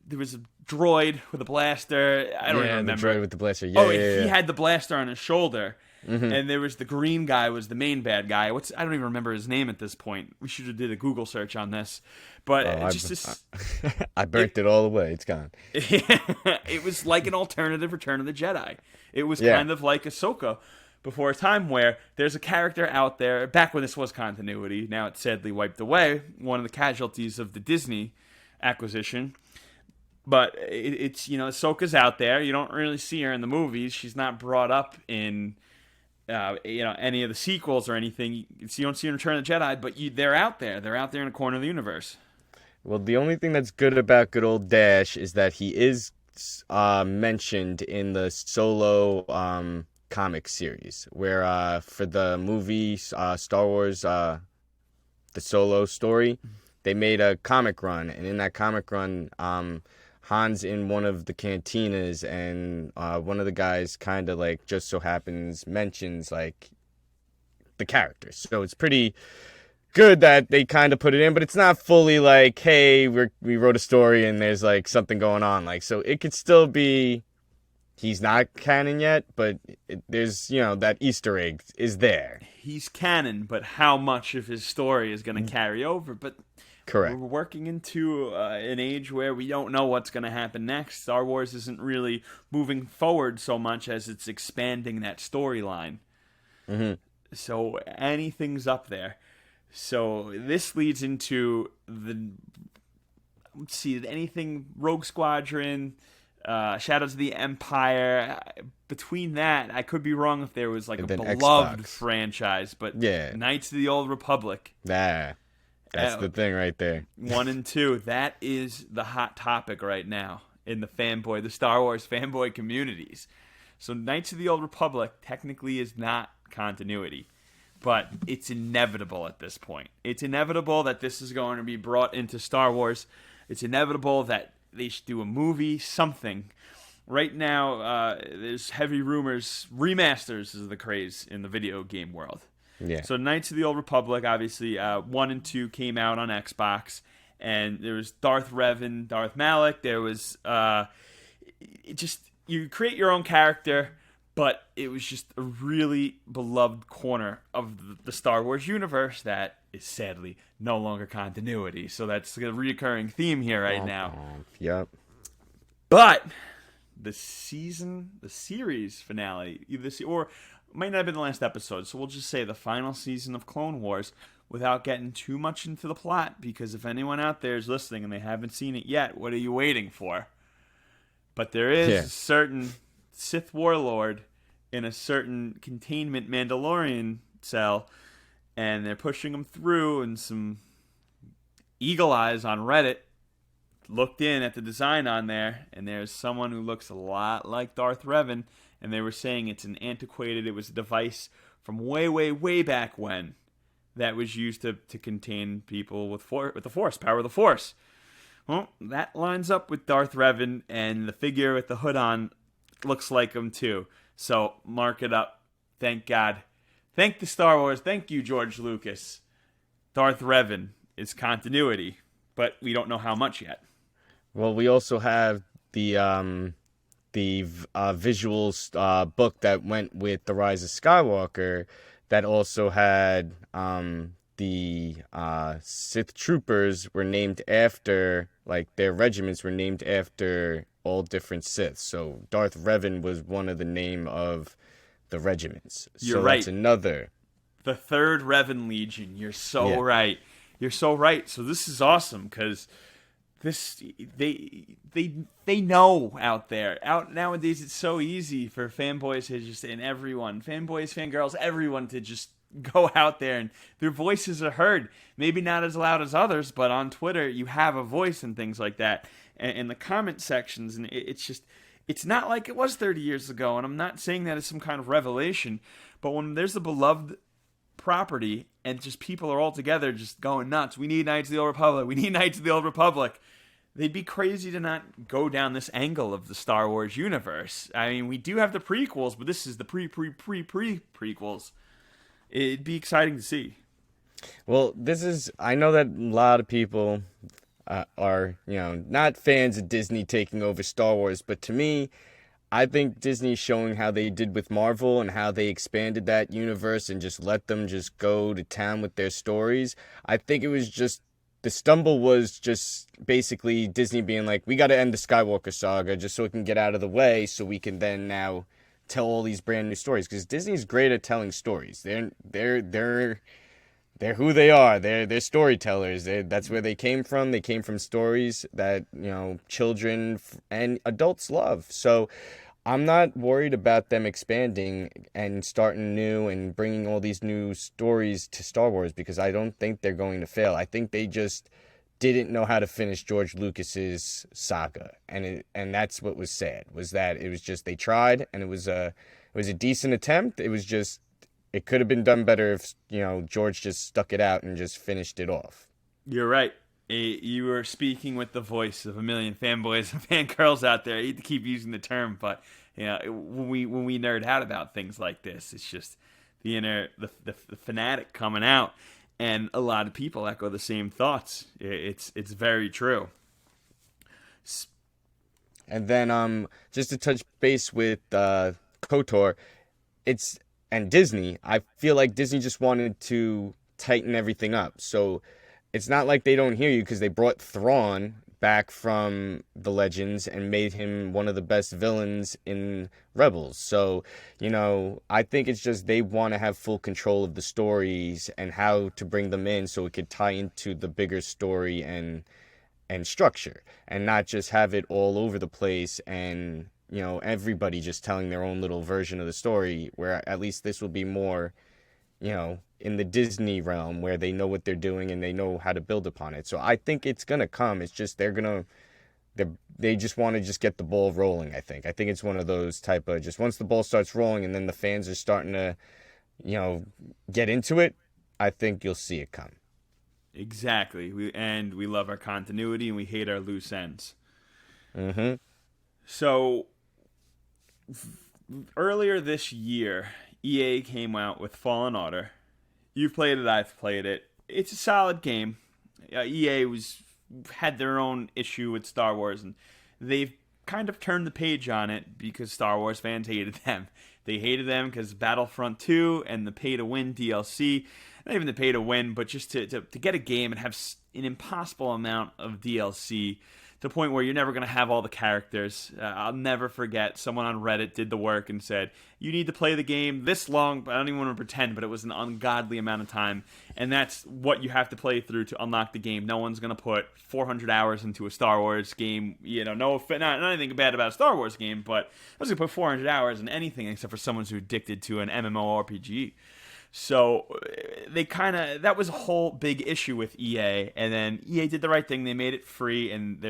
Speaker 1: there was a droid with a blaster. I don't even remember.
Speaker 2: The droid with the blaster. Yeah,
Speaker 1: He had the blaster on his shoulder. And there was the green guy was the main bad guy. I don't even remember his name at this point. We should have did a Google search on this. But
Speaker 2: I burnt it all away. It's gone.
Speaker 1: It was like an alternative Return of the Jedi. It was kind of like Ahsoka before a time where there's a character out there, back when this was continuity, now it's sadly wiped away, one of the casualties of the Disney acquisition. But it's, Ahsoka's out there. You don't really see her in the movies. She's not brought up in any of the sequels or anything. You don't see her in Return of the Jedi, but they're out there. They're out there in a corner of the universe.
Speaker 2: Well, the only thing that's good about good old Dash is that he is mentioned in the Solo comic series, where for the movie Star Wars, the Solo story, they made a comic run, and in that comic run, Han's in one of the cantinas, and one of the guys kind of like just so happens mentions like the characters. So it's pretty good that they kind of put it in, but it's not fully like, hey, we wrote a story and there's like something going on. Like, so it could still be he's not canon yet, but there's that Easter egg is there.
Speaker 1: He's canon, but how much of his story is going to carry over? But
Speaker 2: correct.
Speaker 1: We're working into an age where we don't know what's going to happen next. Star Wars isn't really moving forward so much as it's expanding that storyline. So anything's up there. So this leads into anything Rogue Squadron, Shadows of the Empire. Between that, I could be wrong if there was like a beloved Xbox franchise, but Knights of the Old Republic.
Speaker 2: That's the thing right there.
Speaker 1: 1 and 2. That is the hot topic right now in the Star Wars fanboy communities. So Knights of the Old Republic technically is not continuity, but it's inevitable at this point. It's inevitable that this is going to be brought into Star Wars. It's inevitable that they should do a movie, something. Right now, there's heavy rumors. Remasters is the craze in the video game world.
Speaker 2: Yeah.
Speaker 1: So Knights of the Old Republic, obviously, 1 and 2 came out on Xbox, and there was Darth Revan, Darth Malak. There was you create your own character, but it was just a really beloved corner of the Star Wars universe that is sadly no longer continuity. So that's a recurring theme here right now.
Speaker 2: Yep.
Speaker 1: But the series finale, or might not have been the last episode, so we'll just say the final season of Clone Wars without getting too much into the plot, because if anyone out there is listening and they haven't seen it yet, what are you waiting for? But there is a certain Sith warlord in a certain containment Mandalorian cell, and they're pushing him through, and some eagle eyes on Reddit looked in at the design on there, and there's someone who looks a lot like Darth Revan, and they were saying it was a device from way, way, way back when that was used to contain people with the Force, power of the Force. Well, that lines up with Darth Revan, and the figure with the hood on looks like him too. So mark it up. Thank God. Thank the Star Wars. Thank you, George Lucas. Darth Revan is continuity, but we don't know how much yet.
Speaker 2: Well, we also have the visuals book that went with The Rise of Skywalker that also had the Sith troopers were named after, like, their regiments were named after all different Siths. So Darth Revan was one of the name of the regiments.
Speaker 1: You're right.
Speaker 2: That's another.
Speaker 1: The 3rd Revan Legion. You're so right. You're so right. So this is awesome because they know out there. Out nowadays, it's so easy for fanboys to just, and everyone, fanboys, fangirls, everyone to just go out there and their voices are heard. Maybe not as loud as others, but on Twitter, you have a voice and things like that. And in the comment sections, and it's not like it was 30 years ago, and I'm not saying that as some kind of revelation, but when there's a beloved property and just people are all together just going nuts, we need Knights of the Old Republic, we need Knights of the Old Republic, they'd be crazy to not go down this angle of the Star Wars universe. I mean, we do have the prequels, but this is the pre-prequels. It'd be exciting to see.
Speaker 2: Well, I know that a lot of people, are, not fans of Disney taking over Star Wars, but to me, I think Disney's showing how they did with Marvel and how they expanded that universe and just let them just go to town with their stories. I think it was just the stumble was just basically Disney being like, we got to end the Skywalker saga just so it can get out of the way so we can then now tell all these brand new stories, because Disney's great at telling stories. They're who they are. They're storytellers. That's where they came from. They came from stories that, children and adults love. So I'm not worried about them expanding and starting new and bringing all these new stories to Star Wars, because I don't think they're going to fail. I think they just didn't know how to finish George Lucas's saga, and that's what was sad, was that it was just they tried, and it was a decent attempt. It was just, it could have been done better if George just stuck it out and just finished it off.
Speaker 1: You're right. You were speaking with the voice of a million fanboys and fangirls out there. I hate to keep using the term, but when we nerd out about things like this, it's just the fanatic coming out, and a lot of people echo the same thoughts. It's very true.
Speaker 2: And then just to touch base with KOTOR, and Disney, I feel like Disney just wanted to tighten everything up. So it's not like they don't hear you, because they brought Thrawn back from the Legends and made him one of the best villains in Rebels. So, I think it's just they want to have full control of the stories and how to bring them in so it could tie into the bigger story and structure, and not just have it all over the place and, everybody just telling their own little version of the story, where at least this will be more, in the Disney realm, where they know what they're doing and they know how to build upon it. So I think it's going to come. It's just they just want to just get the ball rolling, I think. I think it's one of those type of, just once the ball starts rolling and then the fans are starting to, get into it, I think you'll see it come.
Speaker 1: Exactly. We love our continuity and we hate our loose ends.
Speaker 2: Mm-hmm.
Speaker 1: So earlier this year, EA came out with Fallen Order. You've played it, I've played it. It's a solid game. EA had their own issue with Star Wars, and they've kind of turned the page on it because Star Wars fans hated them. They hated them because Battlefront 2 and the pay-to-win DLC, not even the pay-to-win, but just to get a game and have an impossible amount of DLC, to the point where you're never going to have all the characters. I'll never forget, someone on Reddit did the work and said, you need to play the game this long, but I don't even want to pretend, but it was an ungodly amount of time, and that's what you have to play through to unlock the game. No one's going to put 400 hours into a Star Wars game. Not anything bad about a Star Wars game, but I was going to put 400 hours in anything except for someone who's addicted to an MMORPG. So that was a whole big issue with EA, and then EA did the right thing. They made it free, and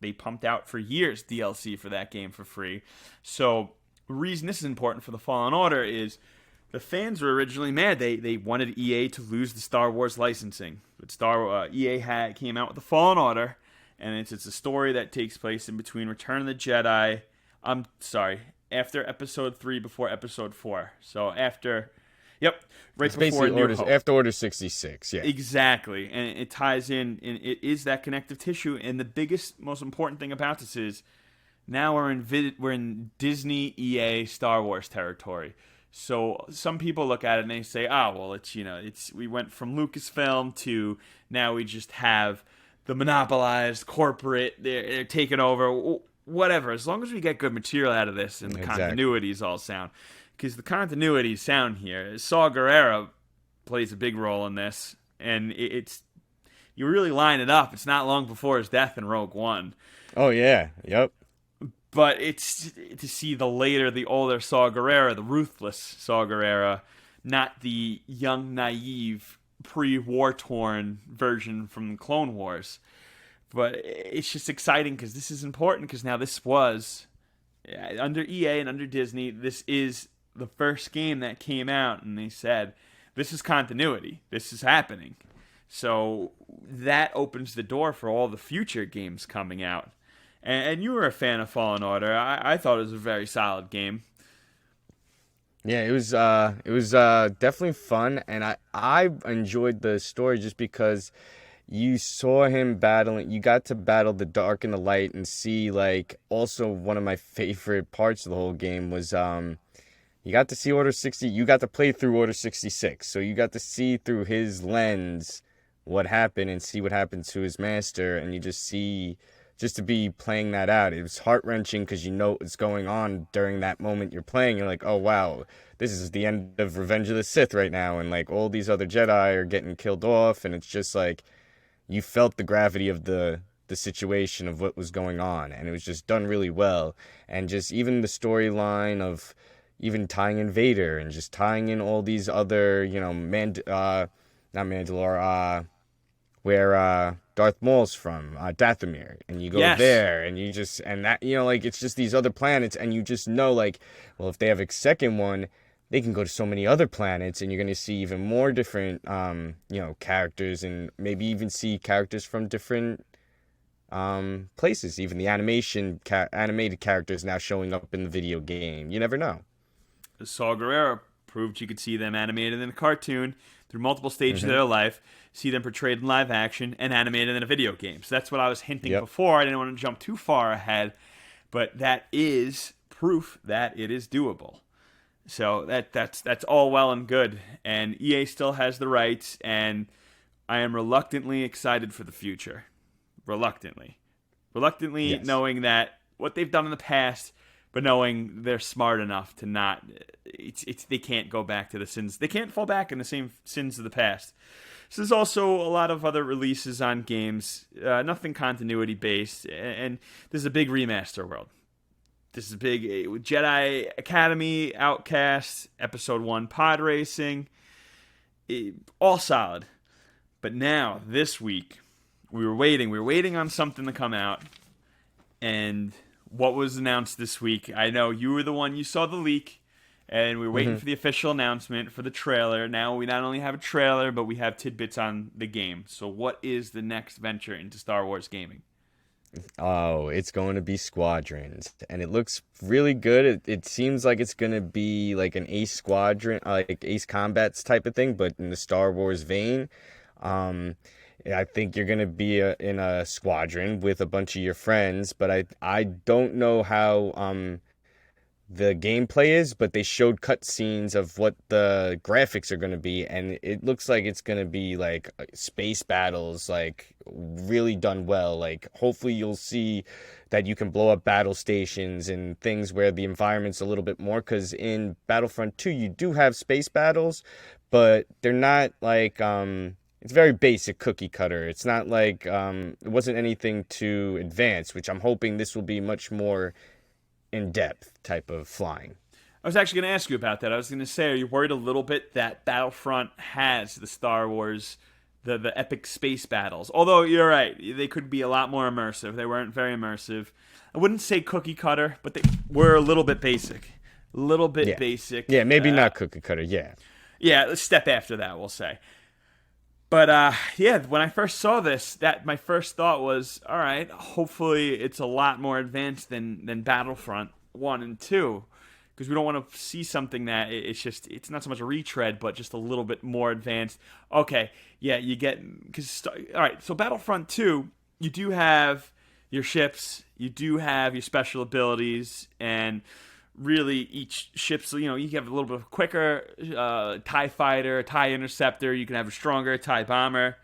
Speaker 1: they pumped out for years DLC for that game for free. So the reason this is important for the Fallen Order is the fans were originally mad. They wanted EA to lose the Star Wars licensing, but EA came out with the Fallen Order, and it's a story that takes place in between Return of the Jedi. After Episode 3, before Episode 4. So after. Yep, right
Speaker 2: it's
Speaker 1: before New Hope.
Speaker 2: After Order 66, yeah.
Speaker 1: Exactly, and it ties in, and it is that connective tissue. And the biggest, most important thing about this is now we're in Disney, EA, Star Wars territory. So some people look at it and they say, we went from Lucasfilm to now we just have the monopolized corporate. They're taking over. Whatever, as long as we get good material out of this and the continuity is all sound. Because the continuity is sound here. Saw Gerrera plays a big role in this, and you really line it up. It's not long before his death in Rogue One.
Speaker 2: Oh yeah, yep.
Speaker 1: But it's to see the older Saw Gerrera, the ruthless Saw Gerrera, not the young, naive, pre-war-torn version from the Clone Wars. But it's just exciting because this is important, because now this was under EA and under Disney. This is the first game that came out, and they said, this is continuity. This is happening. So that opens the door for all the future games coming out. And you were a fan of Fallen Order. I thought it was a very solid game.
Speaker 2: Yeah, it was definitely fun, and I enjoyed the story just because you saw him battling. You got to battle the dark and the light and see, like, also one of my favorite parts of the whole game was you got to see Order 60. You got to play through Order 66, so you got to see through his lens what happened and see what happened to his master, and you just see. Just to be playing that out, it was heart-wrenching because you know what's going on during that moment you're playing. You're like, oh, wow, this is the end of Revenge of the Sith right now, and, like, all these other Jedi are getting killed off, and it's just, like, you felt the gravity of the situation of what was going on, and it was just done really well. And just even the storyline of even tying in Vader and just tying in all these other, you know, not Mandalore, where Darth Maul's from, Dathomir, and you go there, and you just, and that, you know, like, it's just these other planets, and you just know, like, well, if they have a second one, they can go to so many other planets, and you're going to see even more different, you know, characters, and maybe even see characters from different places, even the animated characters now showing up in the video game. You never know.
Speaker 1: Saw Gerrera proved you could see them animated in a cartoon through multiple stages of their life, see them portrayed in live action, and animated in a video game. So that's what I was hinting before. I didn't want to jump too far ahead, but that is proof that it is doable. So that's all well and good. And EA still has the rights, and I am reluctantly excited for the future. Reluctantly, yes. Knowing that what they've done in the past, but knowing they're smart enough to not, they can't go back to the sins. They can't fall back in the same sins of the past. So there's also a lot of other releases on games, nothing continuity based, and there's a big remaster world. This is big Jedi Academy, Outcast, Episode 1 Pod Racing, all solid. But now, this week, we were waiting on something to come out, and what was announced this week, I know you were the one, you saw the leak, and we were waiting for the official announcement for the trailer. Now we not only have a trailer, but we have tidbits on the game. So what is the next venture into Star Wars gaming?
Speaker 2: Oh, it's going to be Squadrons, and it looks really good. It seems like it's going to be like an Ace Squadron, like Ace Combats type of thing, but in the Star Wars vein. I think you're going to be in a squadron with a bunch of your friends, but I don't know how the gameplay is, but they showed cutscenes of what the graphics are going to be, and it looks like it's going to be like space battles, like really done well. Like, hopefully you'll see that you can blow up battle stations and things where the environment's a little bit more, because in Battlefront 2 you do have space battles, but they're not like it's very basic cookie cutter. It's not like it wasn't anything too advanced, which I'm hoping this will be much more in-depth type of flying.
Speaker 1: I was actually going to ask you about that. I was going to say, are you worried a little bit that Battlefront has the Star Wars, the epic space battles? Although you're right, they could be a lot more immersive. They weren't very immersive. I wouldn't say cookie cutter, but they were a little bit basic. Basic.
Speaker 2: Yeah, maybe not cookie cutter, yeah.
Speaker 1: Yeah, a step after that, we'll say. But, yeah, when I first saw this, my first thought was, all right, hopefully it's a lot more advanced than Battlefront 1 and 2, because we don't want to see something that it's not so much a retread, but just a little bit more advanced. Okay, yeah, all right, so Battlefront 2, you do have your ships, you do have your special abilities, and really each ship's, you have a little bit of quicker TIE fighter, TIE interceptor, you can have a stronger TIE bomber.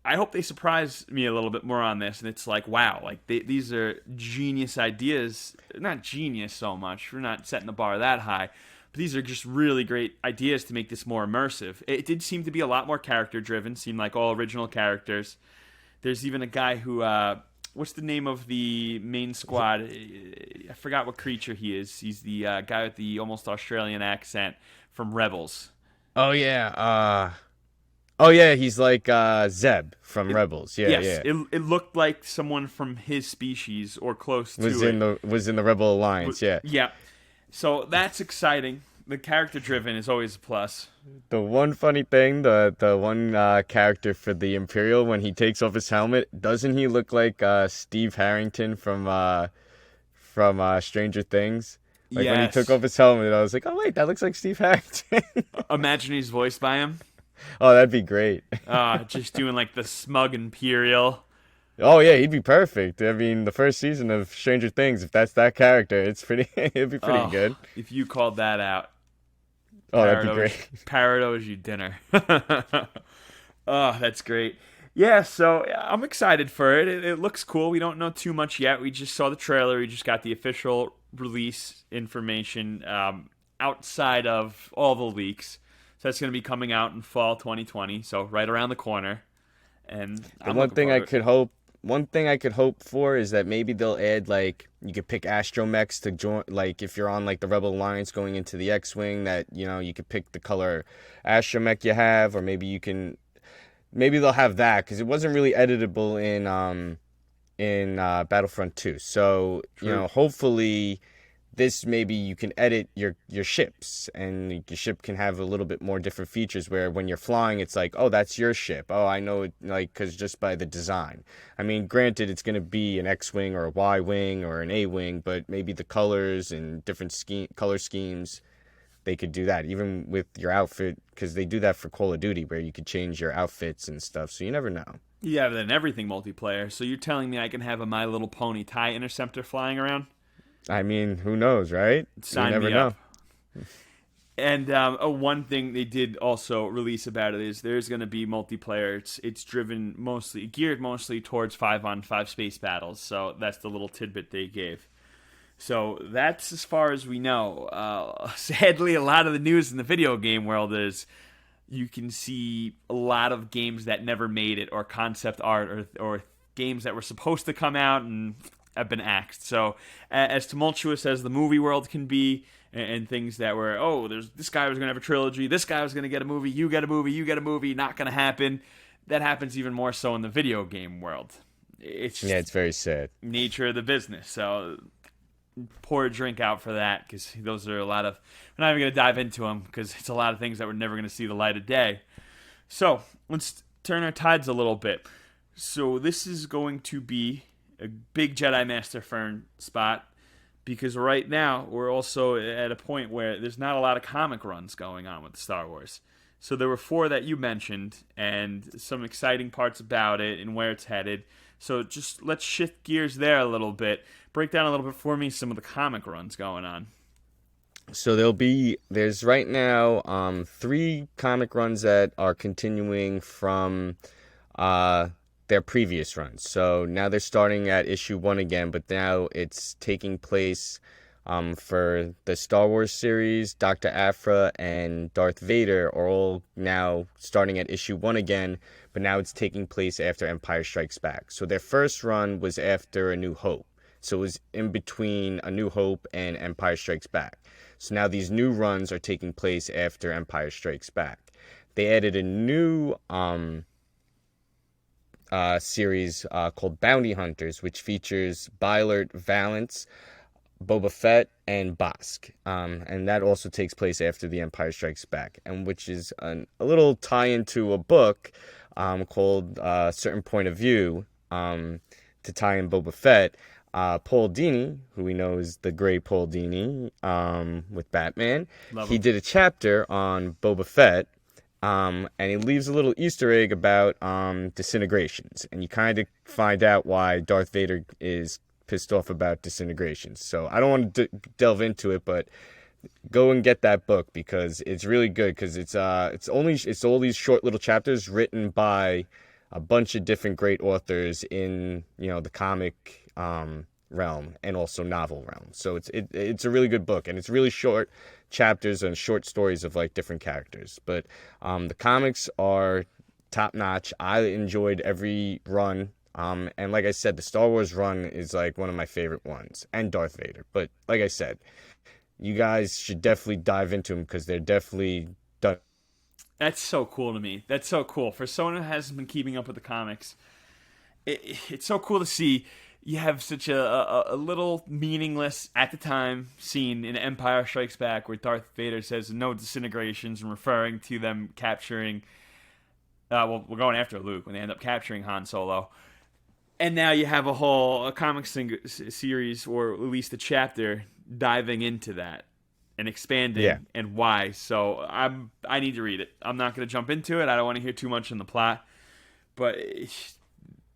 Speaker 1: I hope they surprise me a little bit more on this, and it's like, wow, like these are genius ideas. Not genius so much, we're not setting the bar that high, but these are just really great ideas to make this more immersive. It did seem to be a lot more character driven, seemed like all original characters. There's even a guy who what's the name of the main squad? I forgot what creature he is. He's the guy with the almost Australian accent from Rebels.
Speaker 2: Oh, yeah. He's like Zeb from Rebels. Yeah,
Speaker 1: yes,
Speaker 2: yeah.
Speaker 1: It looked like someone from his species or close to it.
Speaker 2: Was in the Rebel Alliance, yeah.
Speaker 1: Yeah. So that's exciting. The character-driven is always a plus.
Speaker 2: The one funny thing, the one character for the Imperial, when he takes off his helmet, doesn't he look like Steve Harrington from Stranger Things? Like, yes. When he took off his helmet, I was like, oh, wait, that looks like Steve Harrington.
Speaker 1: Imagine he's voiced by him.
Speaker 2: Oh, that'd be great.
Speaker 1: Just doing like the smug Imperial.
Speaker 2: Oh yeah, he'd be perfect. I mean, the first season of Stranger Things, if that's that character, it's pretty. It'd be pretty
Speaker 1: Oh,
Speaker 2: good.
Speaker 1: if you called that out,
Speaker 2: Oh, that'd be great.
Speaker 1: Parrot owes you dinner. Oh, that's great. Yeah, so I'm excited for it. It looks cool. We don't know too much yet. We just saw the trailer. We just got the official release information outside of all the leaks. So that's going to be coming out in fall 2020. So right around the corner. And
Speaker 2: The
Speaker 1: I'm looking forward to it.
Speaker 2: one thing I could hope for is that maybe they'll add like you could pick astromechs to join. Like if you're on like the Rebel Alliance going into the X-wing, that you could pick the color astromech you have, or maybe they'll have that because it wasn't really editable in Battlefront 2. So
Speaker 1: True.
Speaker 2: hopefully this maybe you can edit your ships, and your ship can have a little bit more different features where when you're flying it's like, oh, that's your ship. Oh, I know it, like, because just by the design. I mean, granted it's going to be an X-wing or a Y-wing or an A-wing, but maybe the colors and different color schemes, they could do that even with your outfit, because they do that for Call of Duty where you could change your outfits and stuff, so you never know.
Speaker 1: Yeah, then everything multiplayer. So you're telling me I can have a My Little Pony TIE Interceptor flying around?
Speaker 2: I mean, who knows, right? You
Speaker 1: Sign
Speaker 2: never
Speaker 1: me up.
Speaker 2: know.
Speaker 1: And one thing they did also release about it is there's going to be multiplayer. It's geared mostly towards 5-on-5 space battles. So that's the little tidbit they gave. So that's as far as we know. Sadly, a lot of the news in the video game world is you can see a lot of games that never made it, or concept art, or games that were supposed to come out and have been axed. So as tumultuous as the movie world can be, and things that were, oh, there's this guy was going to have a trilogy, this guy was going to get a movie, you get a movie, you get a movie, not going to happen. That happens even more so in the video game world. It's
Speaker 2: Yeah,
Speaker 1: just
Speaker 2: it's very sad.
Speaker 1: nature of the business. So pour a drink out for that, because those are a lot of. We're not even going to dive into them because it's a lot of things that we're never going to see the light of day. So let's turn our tides a little bit. So this is going to be a big Jedi Master Fern spot, because right now we're also at a point where there's not a lot of comic runs going on with Star Wars. So there were 4 that you mentioned, and some exciting parts about it and where it's headed. So just let's shift gears there a little bit. Break down a little bit for me some of the comic runs going on.
Speaker 2: So there's right now 3 comic runs that are continuing from uh, their previous runs. So now they're starting at issue 1 again, but now it's taking place for the Star Wars series. Dr. Aphra and Darth Vader are all now starting at issue 1 again, but now it's taking place after Empire Strikes Back. So their first run was after A New Hope. So it was in between A New Hope and Empire Strikes Back. So now these new runs are taking place after Empire Strikes Back. They added a new series called Bounty Hunters, which features Bylert Valance, Boba Fett, and Bosk. And that also takes place after The Empire Strikes Back, and which is a little tie into a book called Certain Point of View, to tie in Boba Fett. Paul Dini, who we know is the great Paul Dini with Batman,
Speaker 1: Love
Speaker 2: he
Speaker 1: them.
Speaker 2: did a chapter on Boba Fett, and he leaves a little Easter egg about disintegrations, and you kind of find out why Darth Vader is pissed off about disintegrations. So I don't want to delve into it, but go and get that book because it's really good. Because it's all these short little chapters written by a bunch of different great authors in the comic realm and also novel realm. So it's a really good book, and it's really short chapters and short stories of like different characters. But the comics are top notch. I enjoyed every run. And like I said, the Star Wars run is like one of my favorite ones, and Darth Vader. But like I said, you guys should definitely dive into them because they're definitely done.
Speaker 1: That's so cool to me. That's so cool. For someone who hasn't been keeping up with the comics, it's so cool to see you have such a little meaningless, at the time, scene in Empire Strikes Back where Darth Vader says no disintegrations and referring to them capturing. Well, we're going after Luke when they end up capturing Han Solo. And now you have a comic series, or at least a chapter, diving into that. and expanding
Speaker 2: Yeah.
Speaker 1: and why. So I need to read it. I'm not going to jump into it. I don't want to hear too much in the plot. But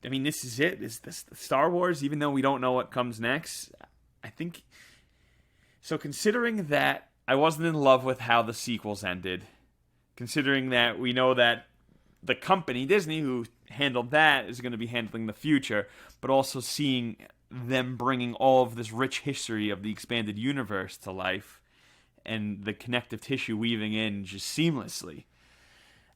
Speaker 1: I mean, this is it. This Star Wars, even though we don't know what comes next. I think so. Considering that I wasn't in love with how the sequels ended, considering that we know that the company Disney who handled that is going to be handling the future, but also seeing them bringing all of this rich history of the expanded universe to life and the connective tissue weaving in just seamlessly.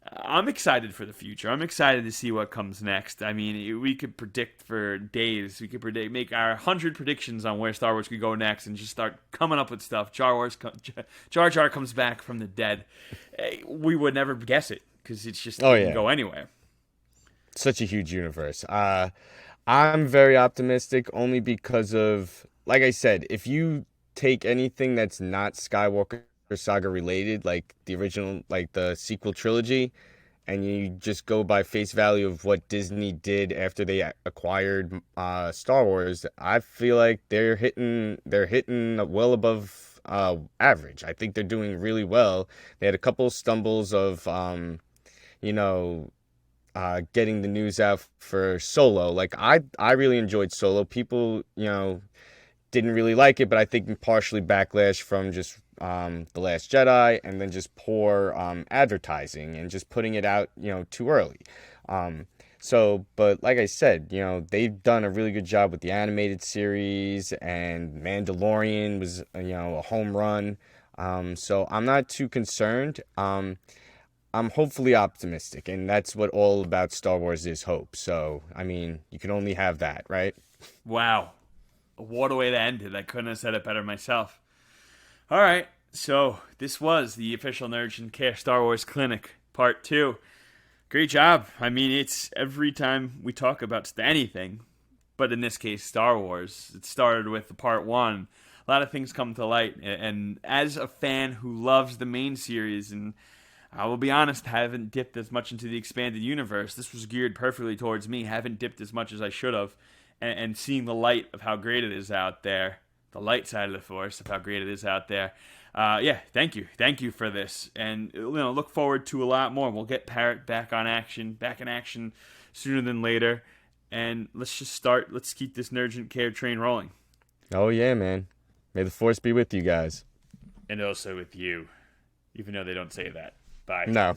Speaker 1: I'm excited for the future. I'm excited to see what comes next. I mean, we could predict for days. We could make our 100 predictions on where Star Wars could go next, and just start coming up with stuff. Jar Jar comes back from the dead. We would never guess it because it's just it can go anywhere.
Speaker 2: Such a huge universe. I'm very optimistic only because of, like I said, if you take anything that's not Skywalker Saga related, like the original, like the sequel trilogy, and you just go by face value of what Disney did after they acquired Star Wars, I feel like they're hitting well above average. I think they're doing really well. They had a couple stumbles of getting the news out for Solo. Like I really enjoyed Solo. People, didn't really like it, but I think partially backlash from just The Last Jedi, and then just poor advertising and just putting it out, too early. But like I said, they've done a really good job with the animated series, and Mandalorian was, a home run. So I'm not too concerned. I'm hopefully optimistic, and that's what all about Star Wars is, hope. So, I mean, you can only have that, right?
Speaker 1: Wow. What a way to end it. I couldn't have said it better myself. All right. So, this was the official Nerds and Care Star Wars Clinic, Part 2. Great job. I mean, it's every time we talk about anything, but in this case, Star Wars, it started with the Part 1. A lot of things come to light. And as a fan who loves the main series, and I will be honest, haven't dipped as much into the expanded universe. This was geared perfectly towards me. Haven't dipped as much as I should have. And seeing the light of how great it is out there, the light side of the Force of how great it is out there. Thank you. Thank you for this. And, look forward to a lot more. We'll get Parrot back in action sooner than later. And let's keep this Nurgent Care train rolling.
Speaker 2: Oh, yeah, man. May the Force be with you guys.
Speaker 1: And also with you. Even though they don't say that. Bye.
Speaker 2: No.